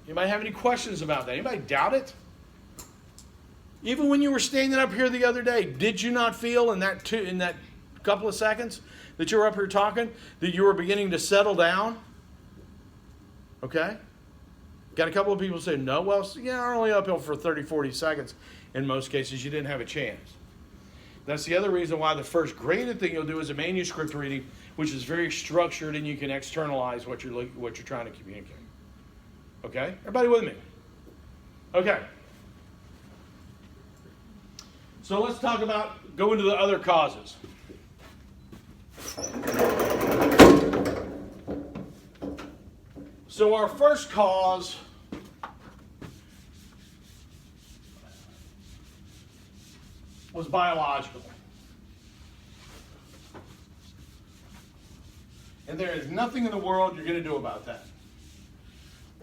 Anybody have any questions about that? Anybody doubt it? Even when you were standing up here the other day, did you not feel in that couple of seconds that you were up here talking that you were beginning to settle down? Okay? Got a couple of people say, no, well, yeah, I'm only uphill for 30, 40 seconds. In most cases, you didn't have a chance. That's the other reason why the first graded thing you'll do is a manuscript reading, which is very structured and you can externalize what you're trying to communicate. Okay? Everybody with me? Okay. So let's talk about, go into the other causes. So our first cause was biological. And there is nothing in the world you're going to do about that.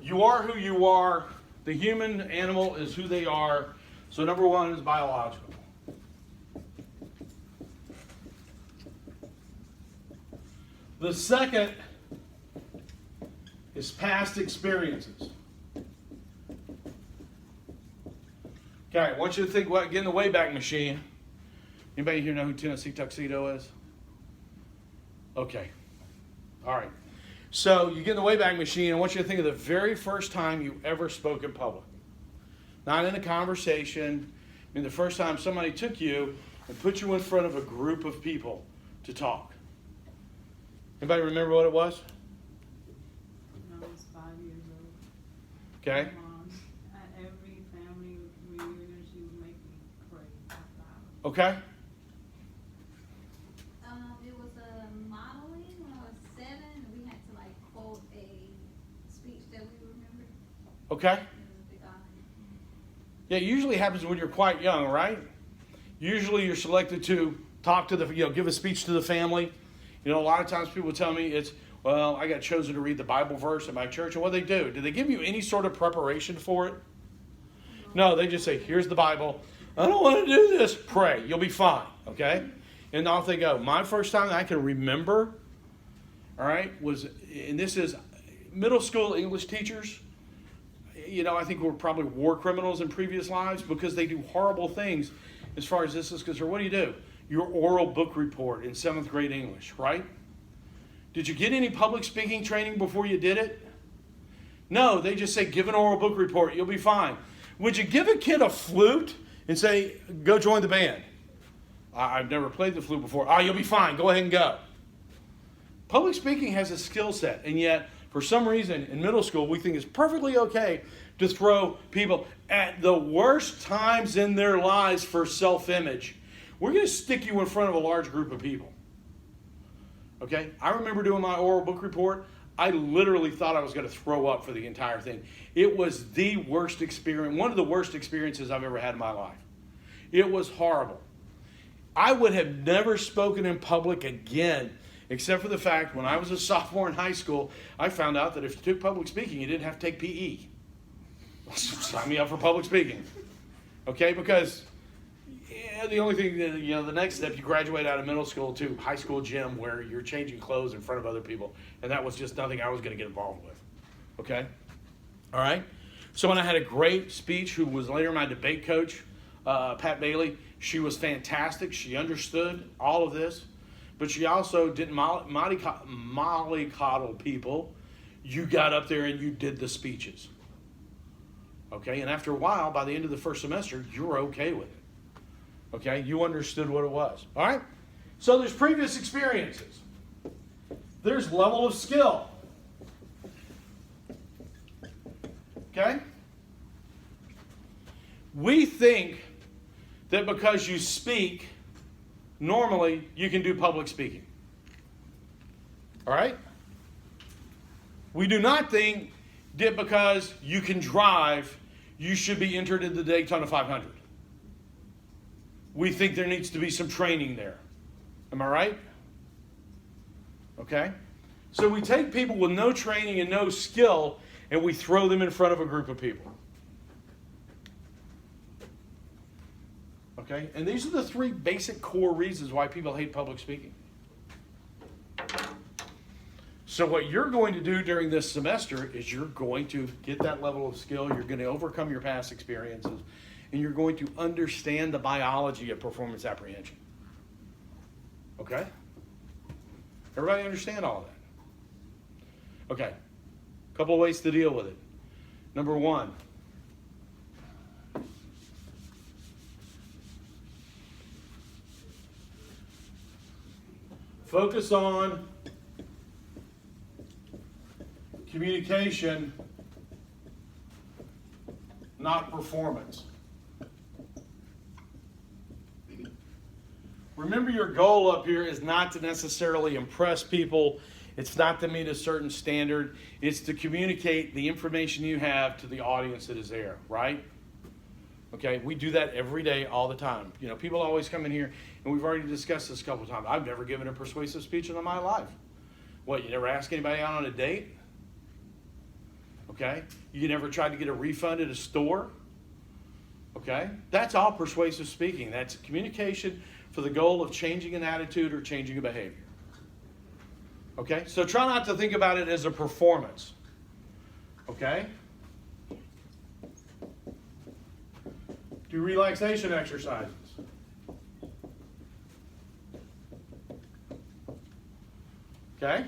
You are who you are. The human animal is who they are. So number one is biological. The second is past experiences. Okay, I want you to think, get in the Wayback Machine. Anybody here know who Tennessee Tuxedo is? Okay. All right. So you get in the Wayback Machine. I want you to think of the very first time you ever spoke in public. Not in a conversation. I mean, the first time somebody took you and put you in front of a group of people to talk. Anybody remember what it was? When I was 5 years old. Okay. My mom, at every family reunion, she would make me pray out loud. Okay. It was a modeling when I was 7, and we had to like quote a speech that we remembered. Okay. It was a big honor. Yeah, it usually happens when you're quite young, right? Usually you're selected to talk to give a speech to the family. You know, a lot of times people tell me it's, well, I got chosen to read the Bible verse at my church. And what do? Do they give you any sort of preparation for it? No, they just say, here's the Bible. I don't want to do this. Pray. You'll be fine. Okay? And off they go. My first time I can remember, all right, and this is middle school English teachers. You know, I think we're probably war criminals in previous lives because they do horrible things as far as this is concerned. What do? Your oral book report in 7th grade English, right? Did you get any public speaking training before you did it? No, they just say, give an oral book report, you'll be fine. Would you give a kid a flute and say, go join the band? I've never played the flute before. You'll be fine, go ahead and go. Public speaking has a skill set, and yet, for some reason, in middle school, we think it's perfectly okay to throw people at the worst times in their lives for self-image. We're going to stick you in front of a large group of people. Okay? I remember doing my oral book report. I literally thought I was going to throw up for the entire thing. It was the worst experience, one of the worst experiences I've ever had in my life. It was horrible. I would have never spoken in public again, except for the fact when I was a sophomore in high school, I found out that if you took public speaking, you didn't have to take PE. Sign me up for public speaking. Okay? Because the only thing, the next step, you graduate out of middle school to high school gym where you're changing clothes in front of other people. And that was just nothing I was going to get involved with. Okay? All right? So when I had a great speech, who was later my debate coach, Pat Bailey, she was fantastic. She understood all of this. But she also didn't mollycoddle people. You got up there and you did the speeches. Okay? And after a while, by the end of the first semester, you're okay with it. Okay, you understood what it was. All right? So there's previous experiences. There's level of skill. Okay? We think that because you speak, normally you can do public speaking. All right? We do not think that because you can drive, you should be entered in the Daytona 500. We think there needs to be some training there. Am I right? Okay? So we take people with no training and no skill and we throw them in front of a group of people. Okay? And these are the three basic core reasons why people hate public speaking. So what you're going to do during this semester is you're going to get that level of skill. You're going to overcome your past experiences. And you're going to understand the biology of performance apprehension. Okay? Everybody understand all of that? Okay. A couple of ways to deal with it. Number one, focus on communication, not performance. Remember, your goal up here is not to necessarily impress people. It's not to meet a certain standard. It's to communicate the information you have to the audience that is there, right? Okay, we do that every day, all the time. You know, people always come in here, and we've already discussed this a couple of times. I've never given a persuasive speech in my life. What, you never asked anybody out on a date? Okay, you never tried to get a refund at a store? Okay, that's all persuasive speaking. That's communication for the goal of changing an attitude or changing a behavior. Okay, so try not to think about it as a performance. Okay? Do relaxation exercises. Okay?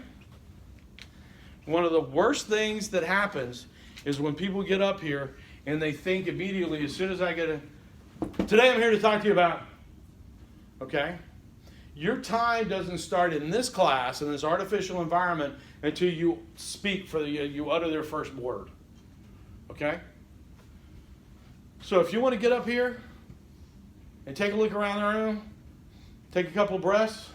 One of the worst things that happens is when people get up here and they think immediately, as soon as I get today I'm here to talk to you about, okay? Your time doesn't start in this class, in this artificial environment, until you speak you utter their first word. Okay? So if you want to get up here and take a look around the room, take a couple breaths.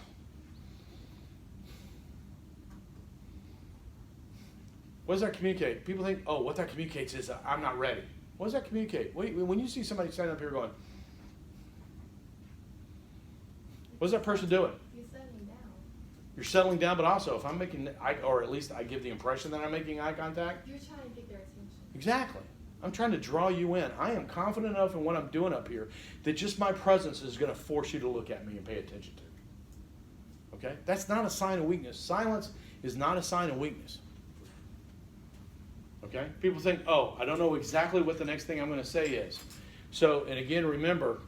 What does that communicate? People think, oh, what that communicates is I'm not ready. What does that communicate? When you see somebody standing up here going, what's that person doing? You're settling down. You're settling down, but also if I'm making, or at least I give the impression that I'm making eye contact. You're trying to get their attention. Exactly. I'm trying to draw you in. I am confident enough in what I'm doing up here that just my presence is going to force you to look at me and pay attention to me. Okay? That's not a sign of weakness. Silence is not a sign of weakness. Okay? People think, oh, I don't know exactly what the next thing I'm going to say is. So, and again, remember,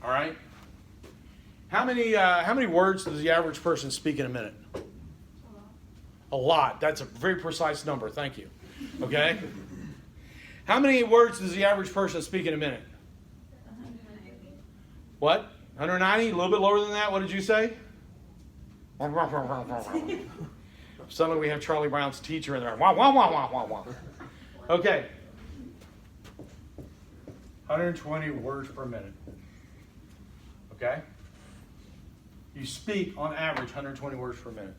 all right? How many words does the average person speak in a minute? A lot. That's a very precise number. Thank you. Okay? How many words does the average person speak in a minute? 190. What? 190? A little bit lower than that? What did you say? Suddenly we have Charlie Brown's teacher in there. Wah, wah, wah, wah, wah, wah. Okay. 120 words per minute. Okay? You speak on average 120 words per minute.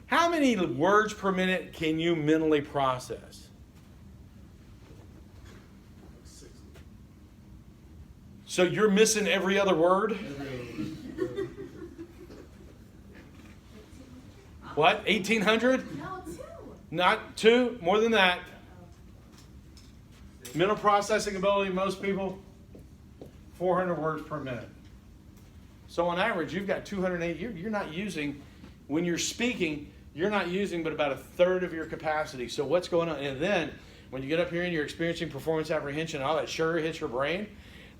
How many words per minute can you mentally process? 60. So you're missing every other word? What? 1,800? No, 2. Not 2? More than that. Mental processing ability, most people, 400 words per minute. So on average, you've got 208. You're not using, when you're speaking, you're not using but about a third of your capacity. So what's going on? And then when you get up here and you're experiencing performance apprehension, all that sugar hits your brain,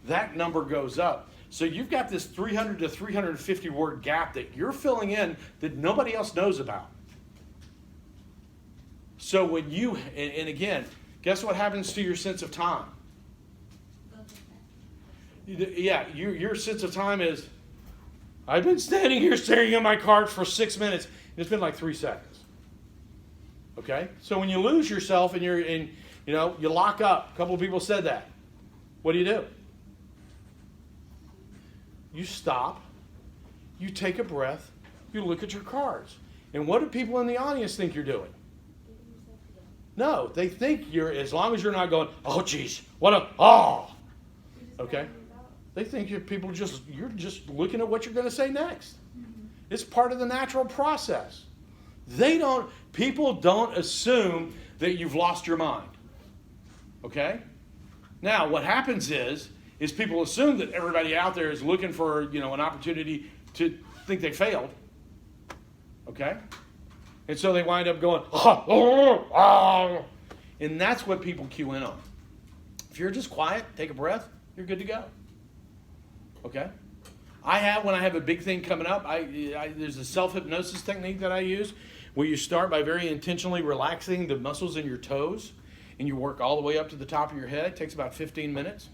that number goes up. So you've got this 300 to 350 word gap that you're filling in that nobody else knows about. So when you, and again, guess what happens to your sense of time? Yeah, your sense of time is, I've been standing here staring at my cards for 6 minutes. It's been like 3 seconds. Okay? So when you lose yourself and you lock up, a couple of people said that. What do? You stop, you take a breath, you look at your cards. And what do people in the audience think you're doing? No, they think you're, as long as you're not going, oh geez, okay? They think you're just looking at what you're going to say next. It's part of the natural process. People don't assume that you've lost your mind. Okay? Now, what happens is people assume that everybody out there is looking for, an opportunity to think they failed. Okay? And so they wind up going, and that's what people cue in on. If you're just quiet, take a breath, you're good to go. Okay? When I have a big thing coming up, there's a self-hypnosis technique that I use where you start by very intentionally relaxing the muscles in your toes and you work all the way up to the top of your head. It takes about 15 minutes.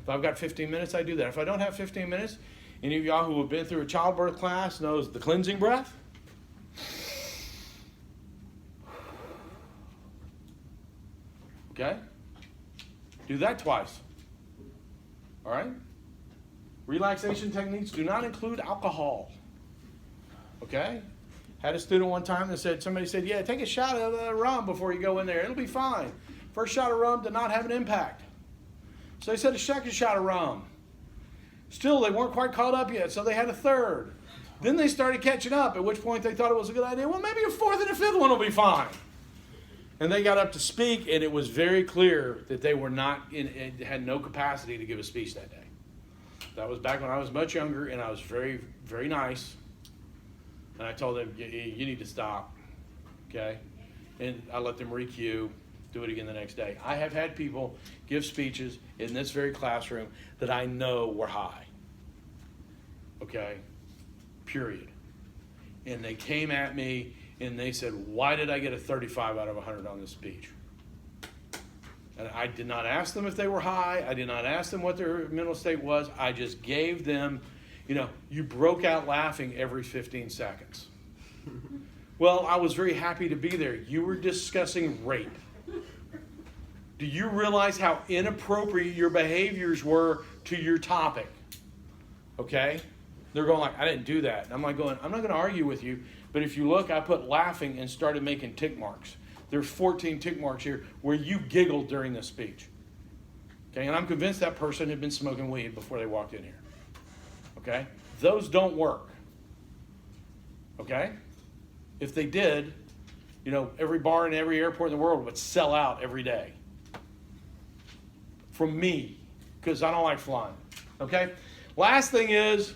If I've got 15 minutes, I do that. If I don't have 15 minutes, any of y'all who have been through a childbirth class knows the cleansing breath. Okay? Do that twice. All right? Relaxation techniques do not include alcohol. Okay? Had a student one time that somebody said, yeah, take a shot of rum before you go in there. It'll be fine. First shot of rum did not have an impact. So they said a second shot of rum. Still, they weren't quite caught up yet, so they had a third. Then they started catching up, at which point they thought it was a good idea. Well, maybe a fourth and a fifth one will be fine. And they got up to speak, and it was very clear that they were had no capacity to give a speech that day. That was back when I was much younger, and I was very, very nice. And I told them, you need to stop, okay? And I let them re-cue, do it again the next day. I have had people give speeches in this very classroom that I know were high, okay? Period. And they came at me, and they said, why did I get a 35 out of 100 on this speech? And I did not ask them if they were high. I did not ask them what their mental state was. I just gave them, you broke out laughing every 15 seconds. Well, I was very happy to be there. You were discussing rape. Do you realize how inappropriate your behaviors were to your topic? Okay? They're going like, I didn't do that. And I'm like going, I'm not going to argue with you. But if you look, I put laughing and started making tick marks. There's 14 tick marks here where you giggled during this speech. Okay, and I'm convinced that person had been smoking weed before they walked in here. Okay? Those don't work. Okay? If they did, every bar and every airport in the world would sell out every day. From me, because I don't like flying. Okay? Last thing is,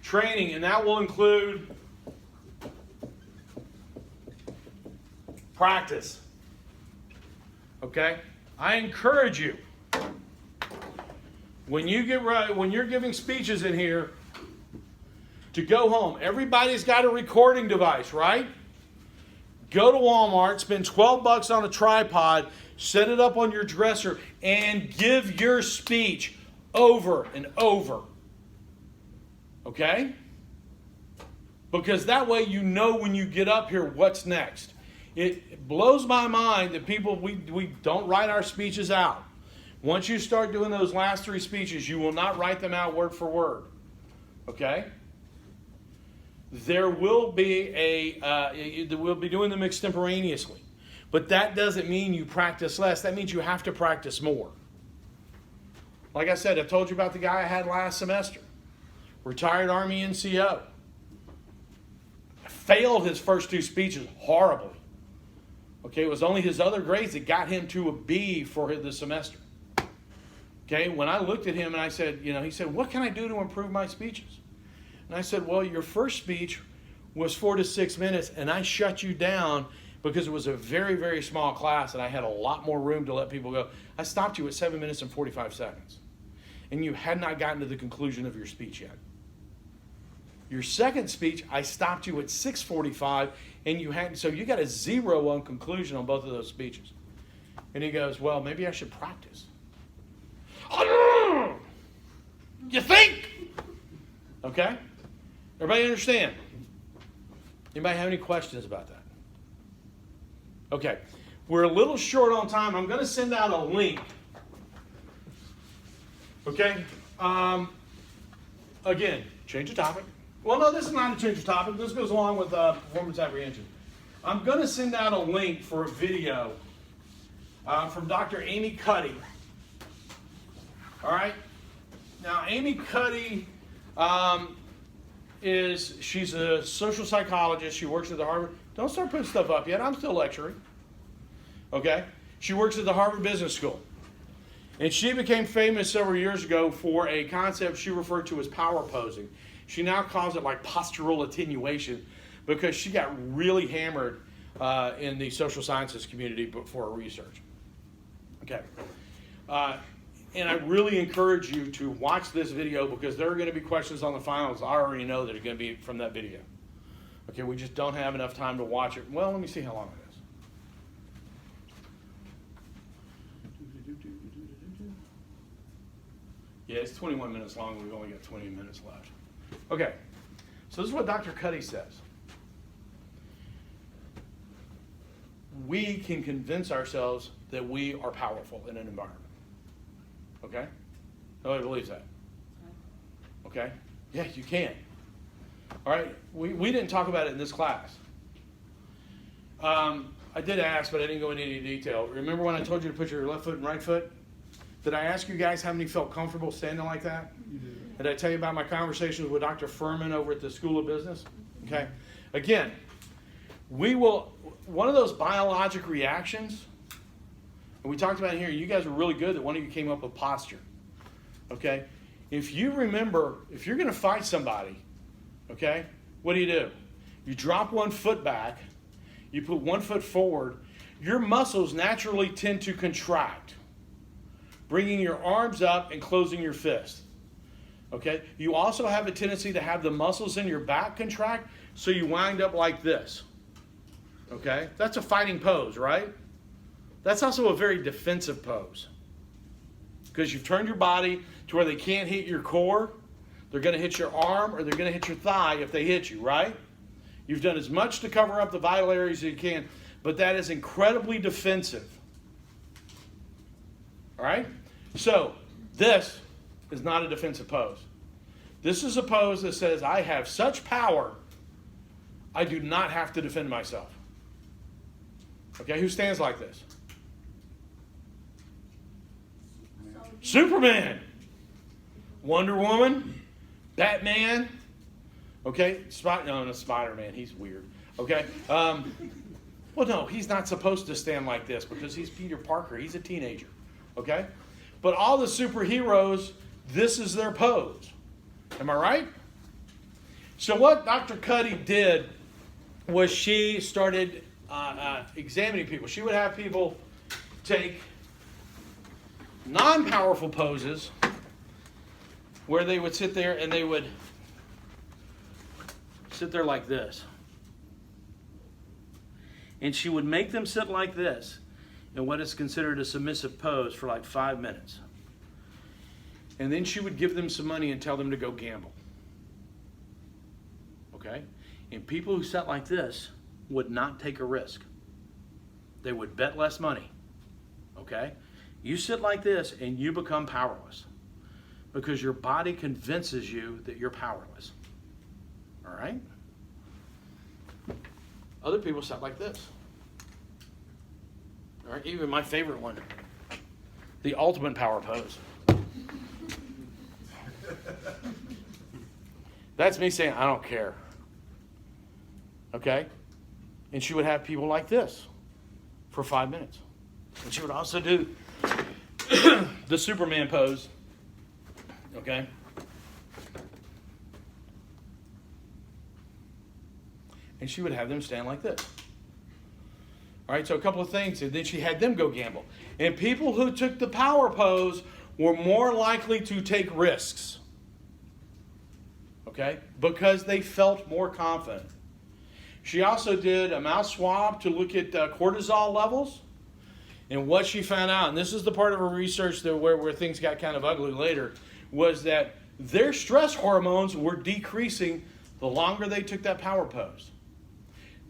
training, and that will include practice. Okay? I encourage you, when you're giving speeches in here, to go home. Everybody's got a recording device, right? Go to Walmart, spend $12 on a tripod, set it up on your dresser, and give your speech over and over. Okay? Because that way you know when you get up here what's next. It blows my mind that people, we don't write our speeches out. Once you start doing those last 3 speeches, you will not write them out word for word. Okay? There will be we'll be doing them extemporaneously. But that doesn't mean you practice less. That means you have to practice more. Like I said, I told you about the guy I had last semester. Retired Army NCO. Failed his first 2 speeches horribly. Okay, it was only his other grades that got him to a B for the semester. Okay, when I looked at him and I said, he said, what can I do to improve my speeches? And I said, well, your first speech was 4 to 6 minutes, and I shut you down because it was a very, very small class and I had a lot more room to let people go. I stopped you at 7 minutes and 45 seconds. And you had not gotten to the conclusion of your speech yet. Your second speech, I stopped you at 6:45, and you hadn't, so you got a 0 on conclusion on both of those speeches. And he goes, well, maybe I should practice. You think? Okay? Everybody understand? Anybody have any questions about that? Okay. We're a little short on time. I'm going to send out a link. Okay? Again, change the topic. Well, no, this is not a change of topic. This goes along with performance apprehension. I'm going to send out a link for a video from Dr. Amy Cuddy. All right? Now, Amy Cuddy she's a social psychologist. She works at the Harvard. Don't start putting stuff up yet. I'm still lecturing. Okay? She works at the Harvard Business School. And she became famous several years ago for a concept she referred to as power posing. She now calls it like postural attenuation because she got really hammered in the social sciences community for her research. Okay. And I really encourage you to watch this video because there are going to be questions on the finals. I already know that are going to be from that video. Okay, we just don't have enough time to watch it. Well, let me see how long it is. Yeah, it's 21 minutes long. We've only got 20 minutes left. Okay, so this is what Dr. Cuddy says. We can convince ourselves that we are powerful in an environment. Okay? Nobody believes that. Okay? Yeah, you can. All right? We didn't talk about it in this class. I did ask, but I didn't go into any detail. Remember when I told you to put your left foot and right foot? Did I ask you guys how many felt comfortable standing like that? You did. Did I tell you about my conversations with Dr. Furman over at the School of Business? Okay. Again, one of those biologic reactions, and we talked about it here, you guys were really good that one of you came up with posture. Okay? If you remember, if you're going to fight somebody, okay, what do? You drop one foot back, you put one foot forward, your muscles naturally tend to contract, bringing your arms up and closing your fist. Okay? You also have a tendency to have the muscles in your back contract, so you wind up like this. Okay? That's a fighting pose, right? That's also a very defensive pose. Because you've turned your body to where they can't hit your core. They're going to hit your arm or they're going to hit your thigh if they hit you, right? You've done as much to cover up the vital areas as you can, but that is incredibly defensive. All right? So, this is not a defensive pose. This is a pose that says, I have such power, I do not have to defend myself. Okay, who stands like this? Superman, Wonder Woman, Batman, okay, Spider-Man, he's weird, okay. Well, no, he's not supposed to stand like this because he's Peter Parker, he's a teenager, okay. But all the superheroes, this is their pose. Am I right? So what Dr. Cuddy did was she started examining people. She would have people take non-powerful poses where they would sit there and they would sit there like this. And she would make them sit like this in what is considered a submissive pose for like 5 minutes. And then she would give them some money and tell them to go gamble. Okay? And people who sat like this would not take a risk. They would bet less money. Okay? You sit like this and you become powerless because your body convinces you that you're powerless. All right? Other people sit like this. All right? Even my favorite one, the ultimate power pose. That's me saying, I don't care. Okay? And she would have people like this for 5 minutes. And she would also do the Superman pose. Okay? And she would have them stand like this. All right, so a couple of things. And then she had them go gamble. And people who took the power pose were more likely to take risks. Okay? Because they felt more confident. She also did a mouth swab to look at cortisol levels. And what she found out, and this is the part of her research that where things got kind of ugly later, was that their stress hormones were decreasing the longer they took that power pose.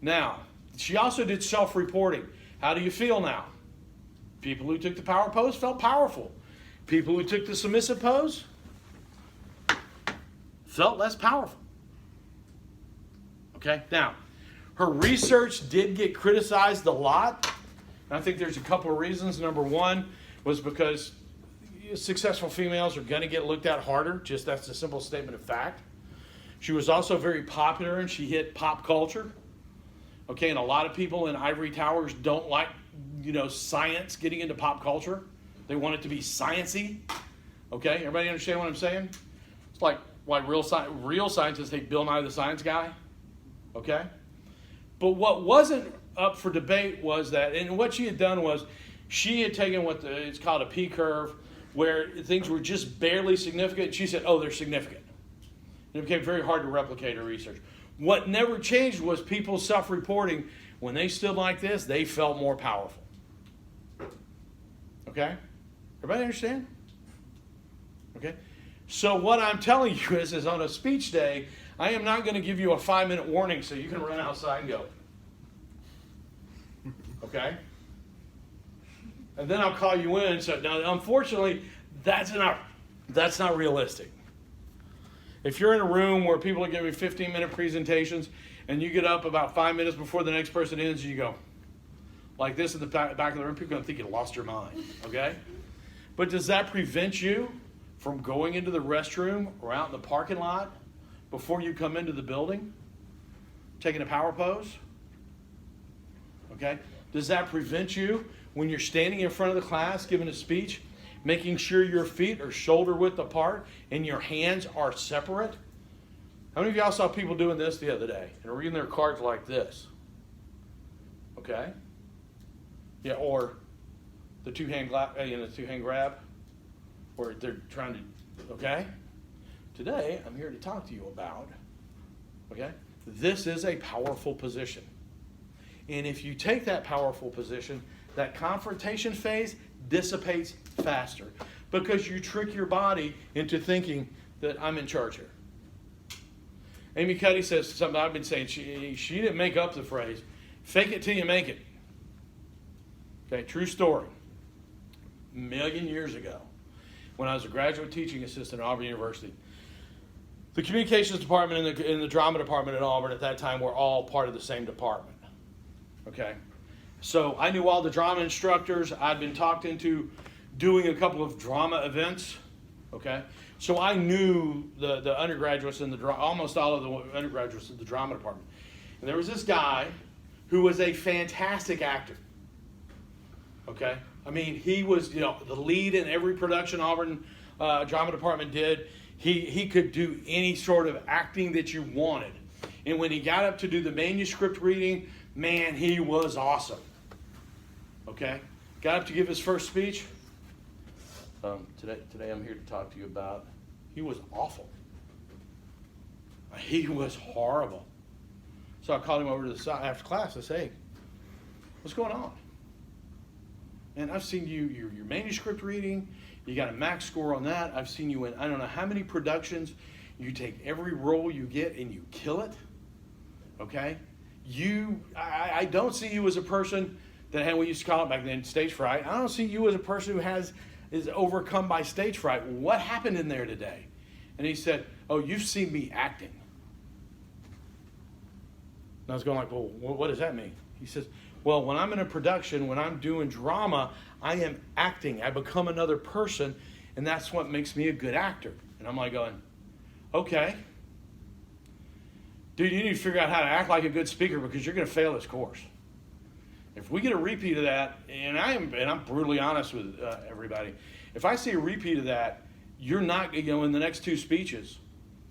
Now, she also did self-reporting. How do you feel now? People who took the power pose felt powerful. People who took the submissive pose felt less powerful. Okay? Now, her research did get criticized a lot. And I think there's a couple of reasons. Number one was because successful females are going to get looked at harder. Just that's a simple statement of fact. She was also very popular and she hit pop culture. Okay, and a lot of people in ivory towers don't like, science getting into pop culture. They want it to be sciencey. Okay, everybody understand what I'm saying? It's like why real scientists hate Bill Nye the Science Guy. Okay? But what wasn't up for debate was that, and what she had done was, she had taken it's called a P curve, where things were just barely significant. She said, oh, they're significant. And it became very hard to replicate her research. What never changed was people self-reporting. When they stood like this, they felt more powerful. Okay? Everybody understand? Okay? So what I'm telling you is on a speech day, I am not going to give you a 5-minute warning so you can run outside and go. Okay? And then I'll call you in. So now, unfortunately, that's not realistic. If you're in a room where people are giving 15-minute presentations and you get up about 5 minutes before the next person ends, and you go like this in the back of the room, people are going to think you lost your mind. Okay? But does that prevent you from going into the restroom or out in the parking lot before you come into the building, taking a power pose? Okay? Does that prevent you when you're standing in front of the class giving a speech, making sure your feet are shoulder width apart and your hands are separate? How many of y'all saw people doing this the other day and reading their cards like this? Okay? Yeah, or the two-hand grab, or they're trying to, okay? Today, I'm here to talk to you about, okay? This is a powerful position. And if you take that powerful position, that confrontation phase dissipates faster because you trick your body into thinking that I'm in charge here. Amy Cuddy says something I've been saying. She didn't make up the phrase, fake it till you make it. Okay, true story. A million years ago, when I was a graduate teaching assistant at Auburn University, the communications department and the drama department at Auburn at that time were all part of the same department. Okay, so I knew all the drama instructors. I'd been talked into doing a couple of drama events. Okay, so I knew the undergraduates in almost all of the undergraduates in the drama department. And there was this guy who was a fantastic actor. Okay, I mean, he was the lead in every production Auburn drama department did. He could do any sort of acting that you wanted. And when he got up to do the manuscript reading, man, he was awesome. Okay? Got up to give his first speech. Today I'm here to talk to you about, he was awful. He was horrible. So I called him over to the side after class. I said, hey, what's going on? And I've seen your manuscript reading. You got a max score on that. I've seen you in I don't know how many productions. You take every role you get and you kill it. Okay? I don't see you as a person that we used to call it back then, stage fright. I don't see you as a person who is overcome by stage fright. What happened in there today? And he said, oh, you've seen me acting. And I was going like, well, what does that mean? He says, well, when I'm in a production, when I'm doing drama, I am acting. I become another person, and that's what makes me a good actor. And I'm like going, okay. Dude, you need to figure out how to act like a good speaker because you're going to fail this course. If we get a repeat of that, and I'm brutally honest with everybody, if I see a repeat of that, you're not, in the next 2 speeches,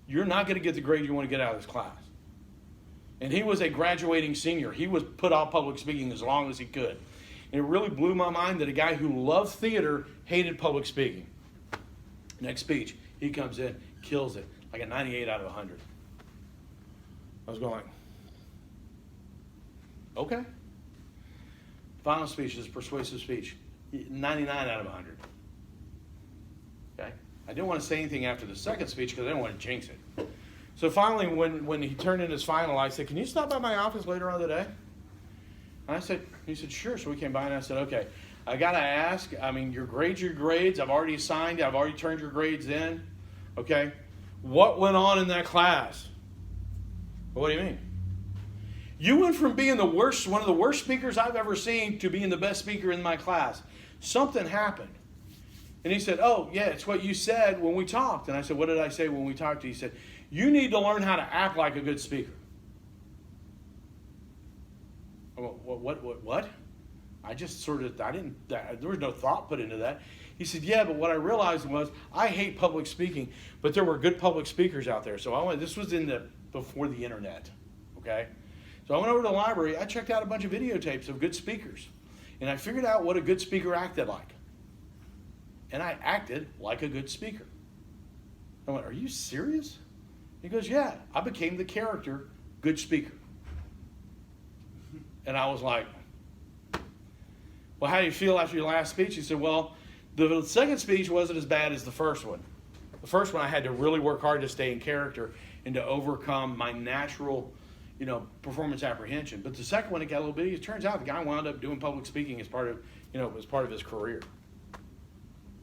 you're not going to get the grade you want to get out of this class. And he was a graduating senior. He was put off public speaking as long as he could. And it really blew my mind that a guy who loved theater hated public speaking. Next speech, he comes in, kills it, like a 98 out of 100. I was going, okay. Final speech is persuasive speech, 99 out of 100. Okay? I didn't want to say anything after the second speech because I didn't want to jinx it. So finally, when he turned in his final, I said, can you stop by my office later on today? And he said, sure. So we came by and I said, okay, I got to ask, your grades. I've already assigned, I've already turned your grades in. Okay? What went on in that class? What do you mean? You went from being one of the worst speakers I've ever seen to being the best speaker in my class. Something happened. And he said, oh, yeah, it's what you said when we talked. And I said, what did I say when we talked? He said, you need to learn how to act like a good speaker. I went, what? I just there was no thought put into that. He said, yeah, but what I realized was I hate public speaking, but there were good public speakers out there. So this was before the internet, okay? So I went over to the library, I checked out a bunch of videotapes of good speakers, and I figured out what a good speaker acted like. And I acted like a good speaker. I went, are you serious? He goes, yeah, I became the character, good speaker. And I was like, well, how do you feel after your last speech? He said, well, the second speech wasn't as bad as the first one. The first one I had to really work hard to stay in character and to overcome my natural, performance apprehension. But the second one, it got a little bit easier. It turns out the guy wound up doing public speaking as part of his career.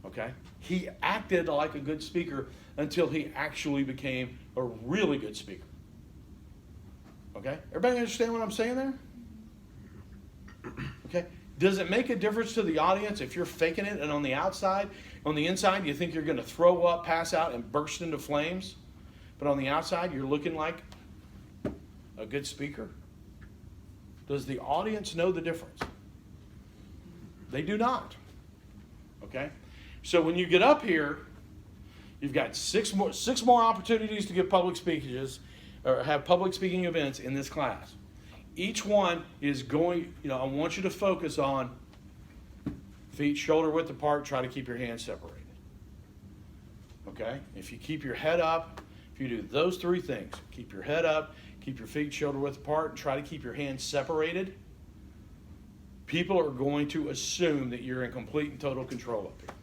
Okay? He acted like a good speaker until he actually became a really good speaker. Okay? Everybody understand what I'm saying there? Okay? Does it make a difference to the audience if you're faking it and on the inside you think you're going to throw up, pass out, and burst into flames, but on the outside you're looking like a good speaker? Does the audience know the difference? They do not. Okay? So when you get up here, you've got six more opportunities to give public speeches or have public speaking events in this class. Each one is going, I want you to focus on feet shoulder width apart, try to keep your hands separated. Okay? If you keep your head up, if you do those 3 things, keep your head up, keep your feet shoulder width apart, and try to keep your hands separated, people are going to assume that you're in complete and total control up here.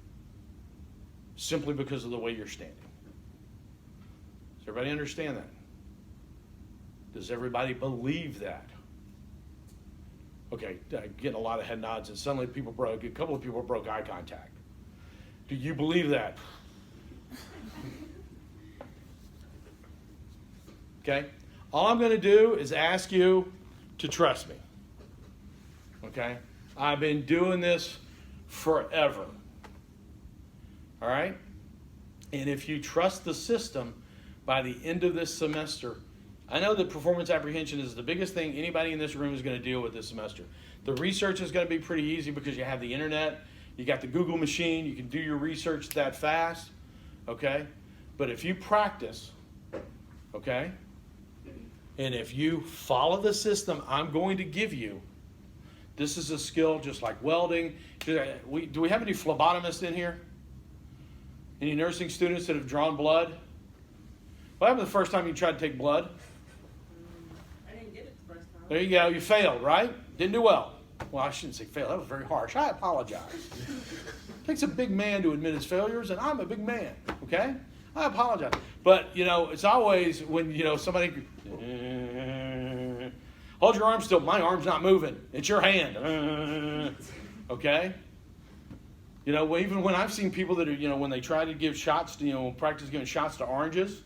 Simply because of the way you're standing. Does everybody understand that? Does everybody believe that? Okay, getting a lot of head nods, and suddenly a couple of people broke eye contact. Do you believe that? Okay? All I'm going to do is ask you to trust me. Okay? I've been doing this forever. All right? And if you trust the system, by the end of this semester, I know that performance apprehension is the biggest thing anybody in this room is going to deal with this semester. The research is going to be pretty easy because you have the internet, you got the Google machine, you can do your research that fast, okay? But if you practice, okay, and if you follow the system I'm going to give you, this is a skill just like welding. Do we have any phlebotomists in here? Any nursing students that have drawn blood? What happened the first time you tried to take blood? I didn't get it the first time. There you go. You failed, right? Didn't do well. Well, I shouldn't say fail. That was very harsh. I apologize. It takes a big man to admit his failures, and I'm a big man, okay? I apologize. But, it's always when, somebody, Hold your arm still. My arm's not moving. It's your hand. Okay? You know, even when I've seen people that are, you know, when they try to give shots, you know, practice giving shots to oranges,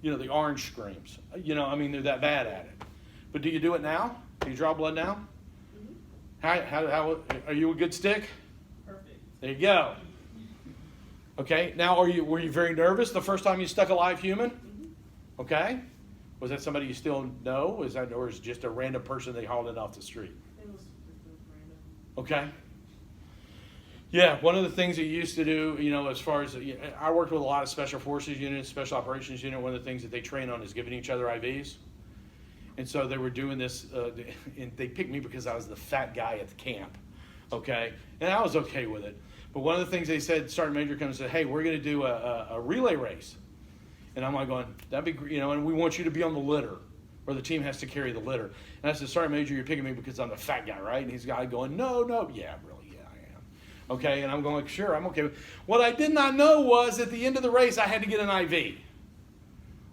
you know, the orange screams. You know, I mean, they're that bad at it. But do you do it now? Do you draw blood now? How are you a good stick? Perfect. There you go. Okay, now were you very nervous the first time you stuck a live human? Okay. Was that somebody you still know? Or is it just a random person they hauled in off the street? It was random. Okay. Yeah, one of the things that you used to do, you know, as far as, I worked with a lot of special forces units, special operations unit. One of the things that they train on is giving each other IVs. And so they were doing this, and they picked me because I was the fat guy at the camp, okay? And I was okay with it. But one of the things they said, Sergeant Major comes and said, hey, we're going to do a relay race. And I'm like going, that'd be great, you know, and we want you to be on the litter, or the team has to carry the litter. And I said, Sergeant Major, you're picking me because I'm the fat guy, right? And he's the guy going, no, yeah, really, yeah, I am. Okay, and I'm going, sure, I'm okay. What I did not know was at the end of the race, I had to get an IV.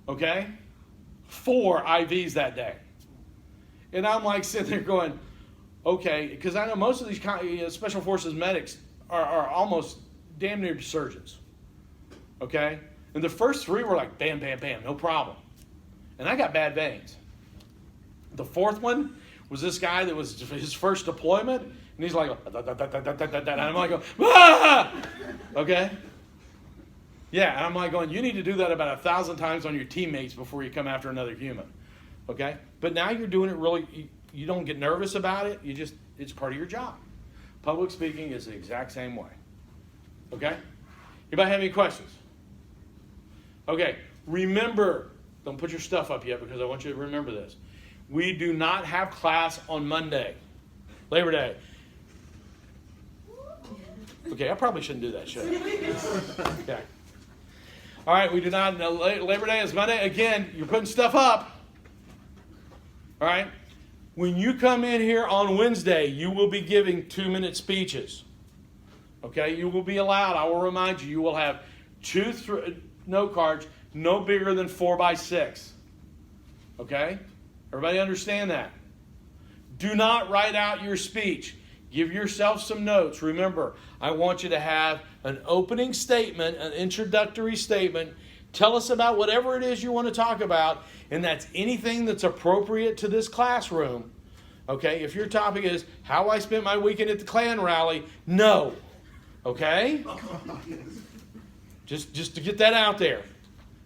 Okay? 4 IVs that day. And I'm like sitting there going, okay, because I know most of these special forces medics are almost damn near surgeons. Okay? And the first 3 were like, bam, bam, bam, no problem. And I got bad veins. The 4th one was this guy that was his first deployment, and he's like, and I'm like, ah! Okay? Yeah, and I'm like going, you need to do that about 1,000 times on your teammates before you come after another human. Okay? But now you're doing it really, you don't get nervous about it, it's part of your job. Public speaking is the exact same way. Okay? Anybody have any questions? Okay, remember, don't put your stuff up yet because I want you to remember this. We do not have class on Monday, Labor Day. Okay, I probably shouldn't do that, should I? Okay. All right, we do not, Labor Day is Monday. Again, you're putting stuff up. All right? When you come in here on Wednesday, you will be giving 2-minute speeches. Okay? You will be allowed, I will remind you, you will have 2 note cards no bigger than 4x6. Okay? Everybody understand that? Do not write out your speech. Give yourself some notes. Remember, I want you to have an opening statement, an introductory statement. Tell us about whatever it is you want to talk about, and that's anything that's appropriate to this classroom. Okay? If your topic is how I spent my weekend at the Klan rally, no. Okay? Just to get that out there.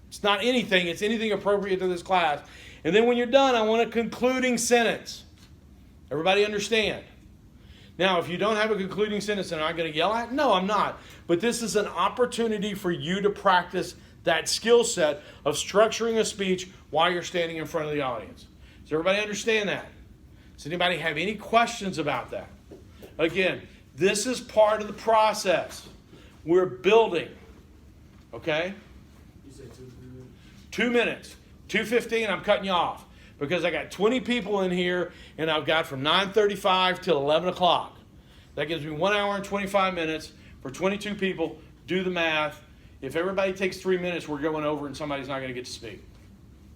It's not anything. It's anything appropriate to this class. And then when you're done, I want a concluding sentence. Everybody understand? Now, if you don't have a concluding sentence, am I going to yell at? No, I'm not. But this is an opportunity for you to practice that skill set of structuring a speech while you're standing in front of the audience. Does everybody understand that? Does anybody have any questions about that? Again, this is part of the process. We're building. Okay? You said 2 minutes? 2 minutes. 2:15, I'm cutting you off. Because I got 20 people in here, and I've got from 9:35 till 11 o'clock. That gives me 1 hour and 25 minutes for 22 people. Do the math. If everybody takes 3 minutes, we're going over and somebody's not going to get to speak.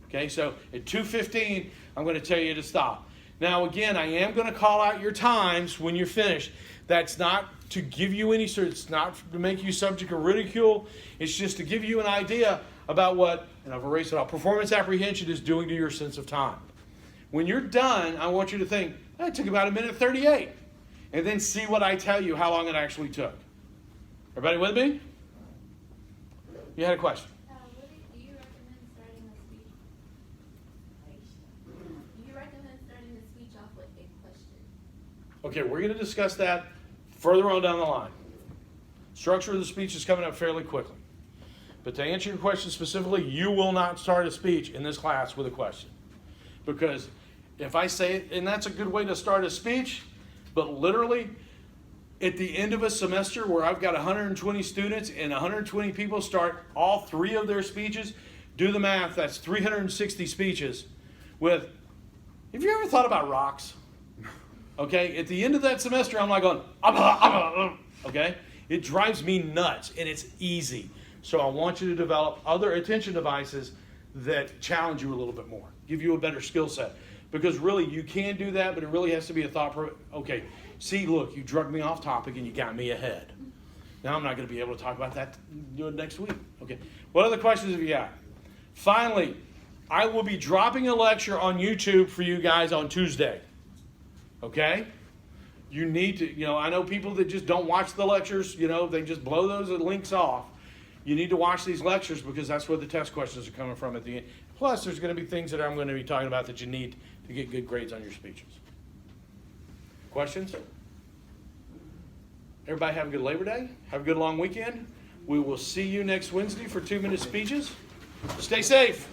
Okay, so at 2:15, I'm going to tell you to stop. Now, again, I am going to call out your times when you're finished. That's not to give you any sort, it's not to make you subject of ridicule. It's just to give you an idea about what, and I've erased it all, performance apprehension is doing to your sense of time. When you're done, I want you to think, it took about 1:38. And then see what I tell you, how long it actually took. Everybody with me? You had a question? Do you recommend starting a speech? Do you recommend starting the speech off with a question? Okay, we're going to discuss that further on down the line. Structure of the speech is coming up fairly quickly. But to answer your question specifically, you will not start a speech in this class with a question. Because if I say it, and that's a good way to start a speech, but literally, at the end of a semester where I've got 120 students and 120 people start all 3 of their speeches, do the math, that's 360 speeches with, have you ever thought about rocks? Okay, at the end of that semester, I'm like going, okay? It drives me nuts, and it's easy. So I want you to develop other attention devices that challenge you a little bit more, give you a better skill set. Because really, you can do that, but it really has to be a okay, see, look, you drug me off topic and you got me ahead. Now I'm not going to be able to talk about that. Do it next week. Okay. What other questions have you got? Finally, I will be dropping a lecture on YouTube for you guys on Tuesday. Okay? You need to, I know people that just don't watch the lectures, they just blow those links off. You need to watch these lectures because that's where the test questions are coming from at the end. Plus, there's going to be things that I'm going to be talking about that you need to get good grades on your speeches. Questions? Everybody have a good Labor Day. Have a good long weekend. We will see you next Wednesday for 2-minute speeches. Stay safe.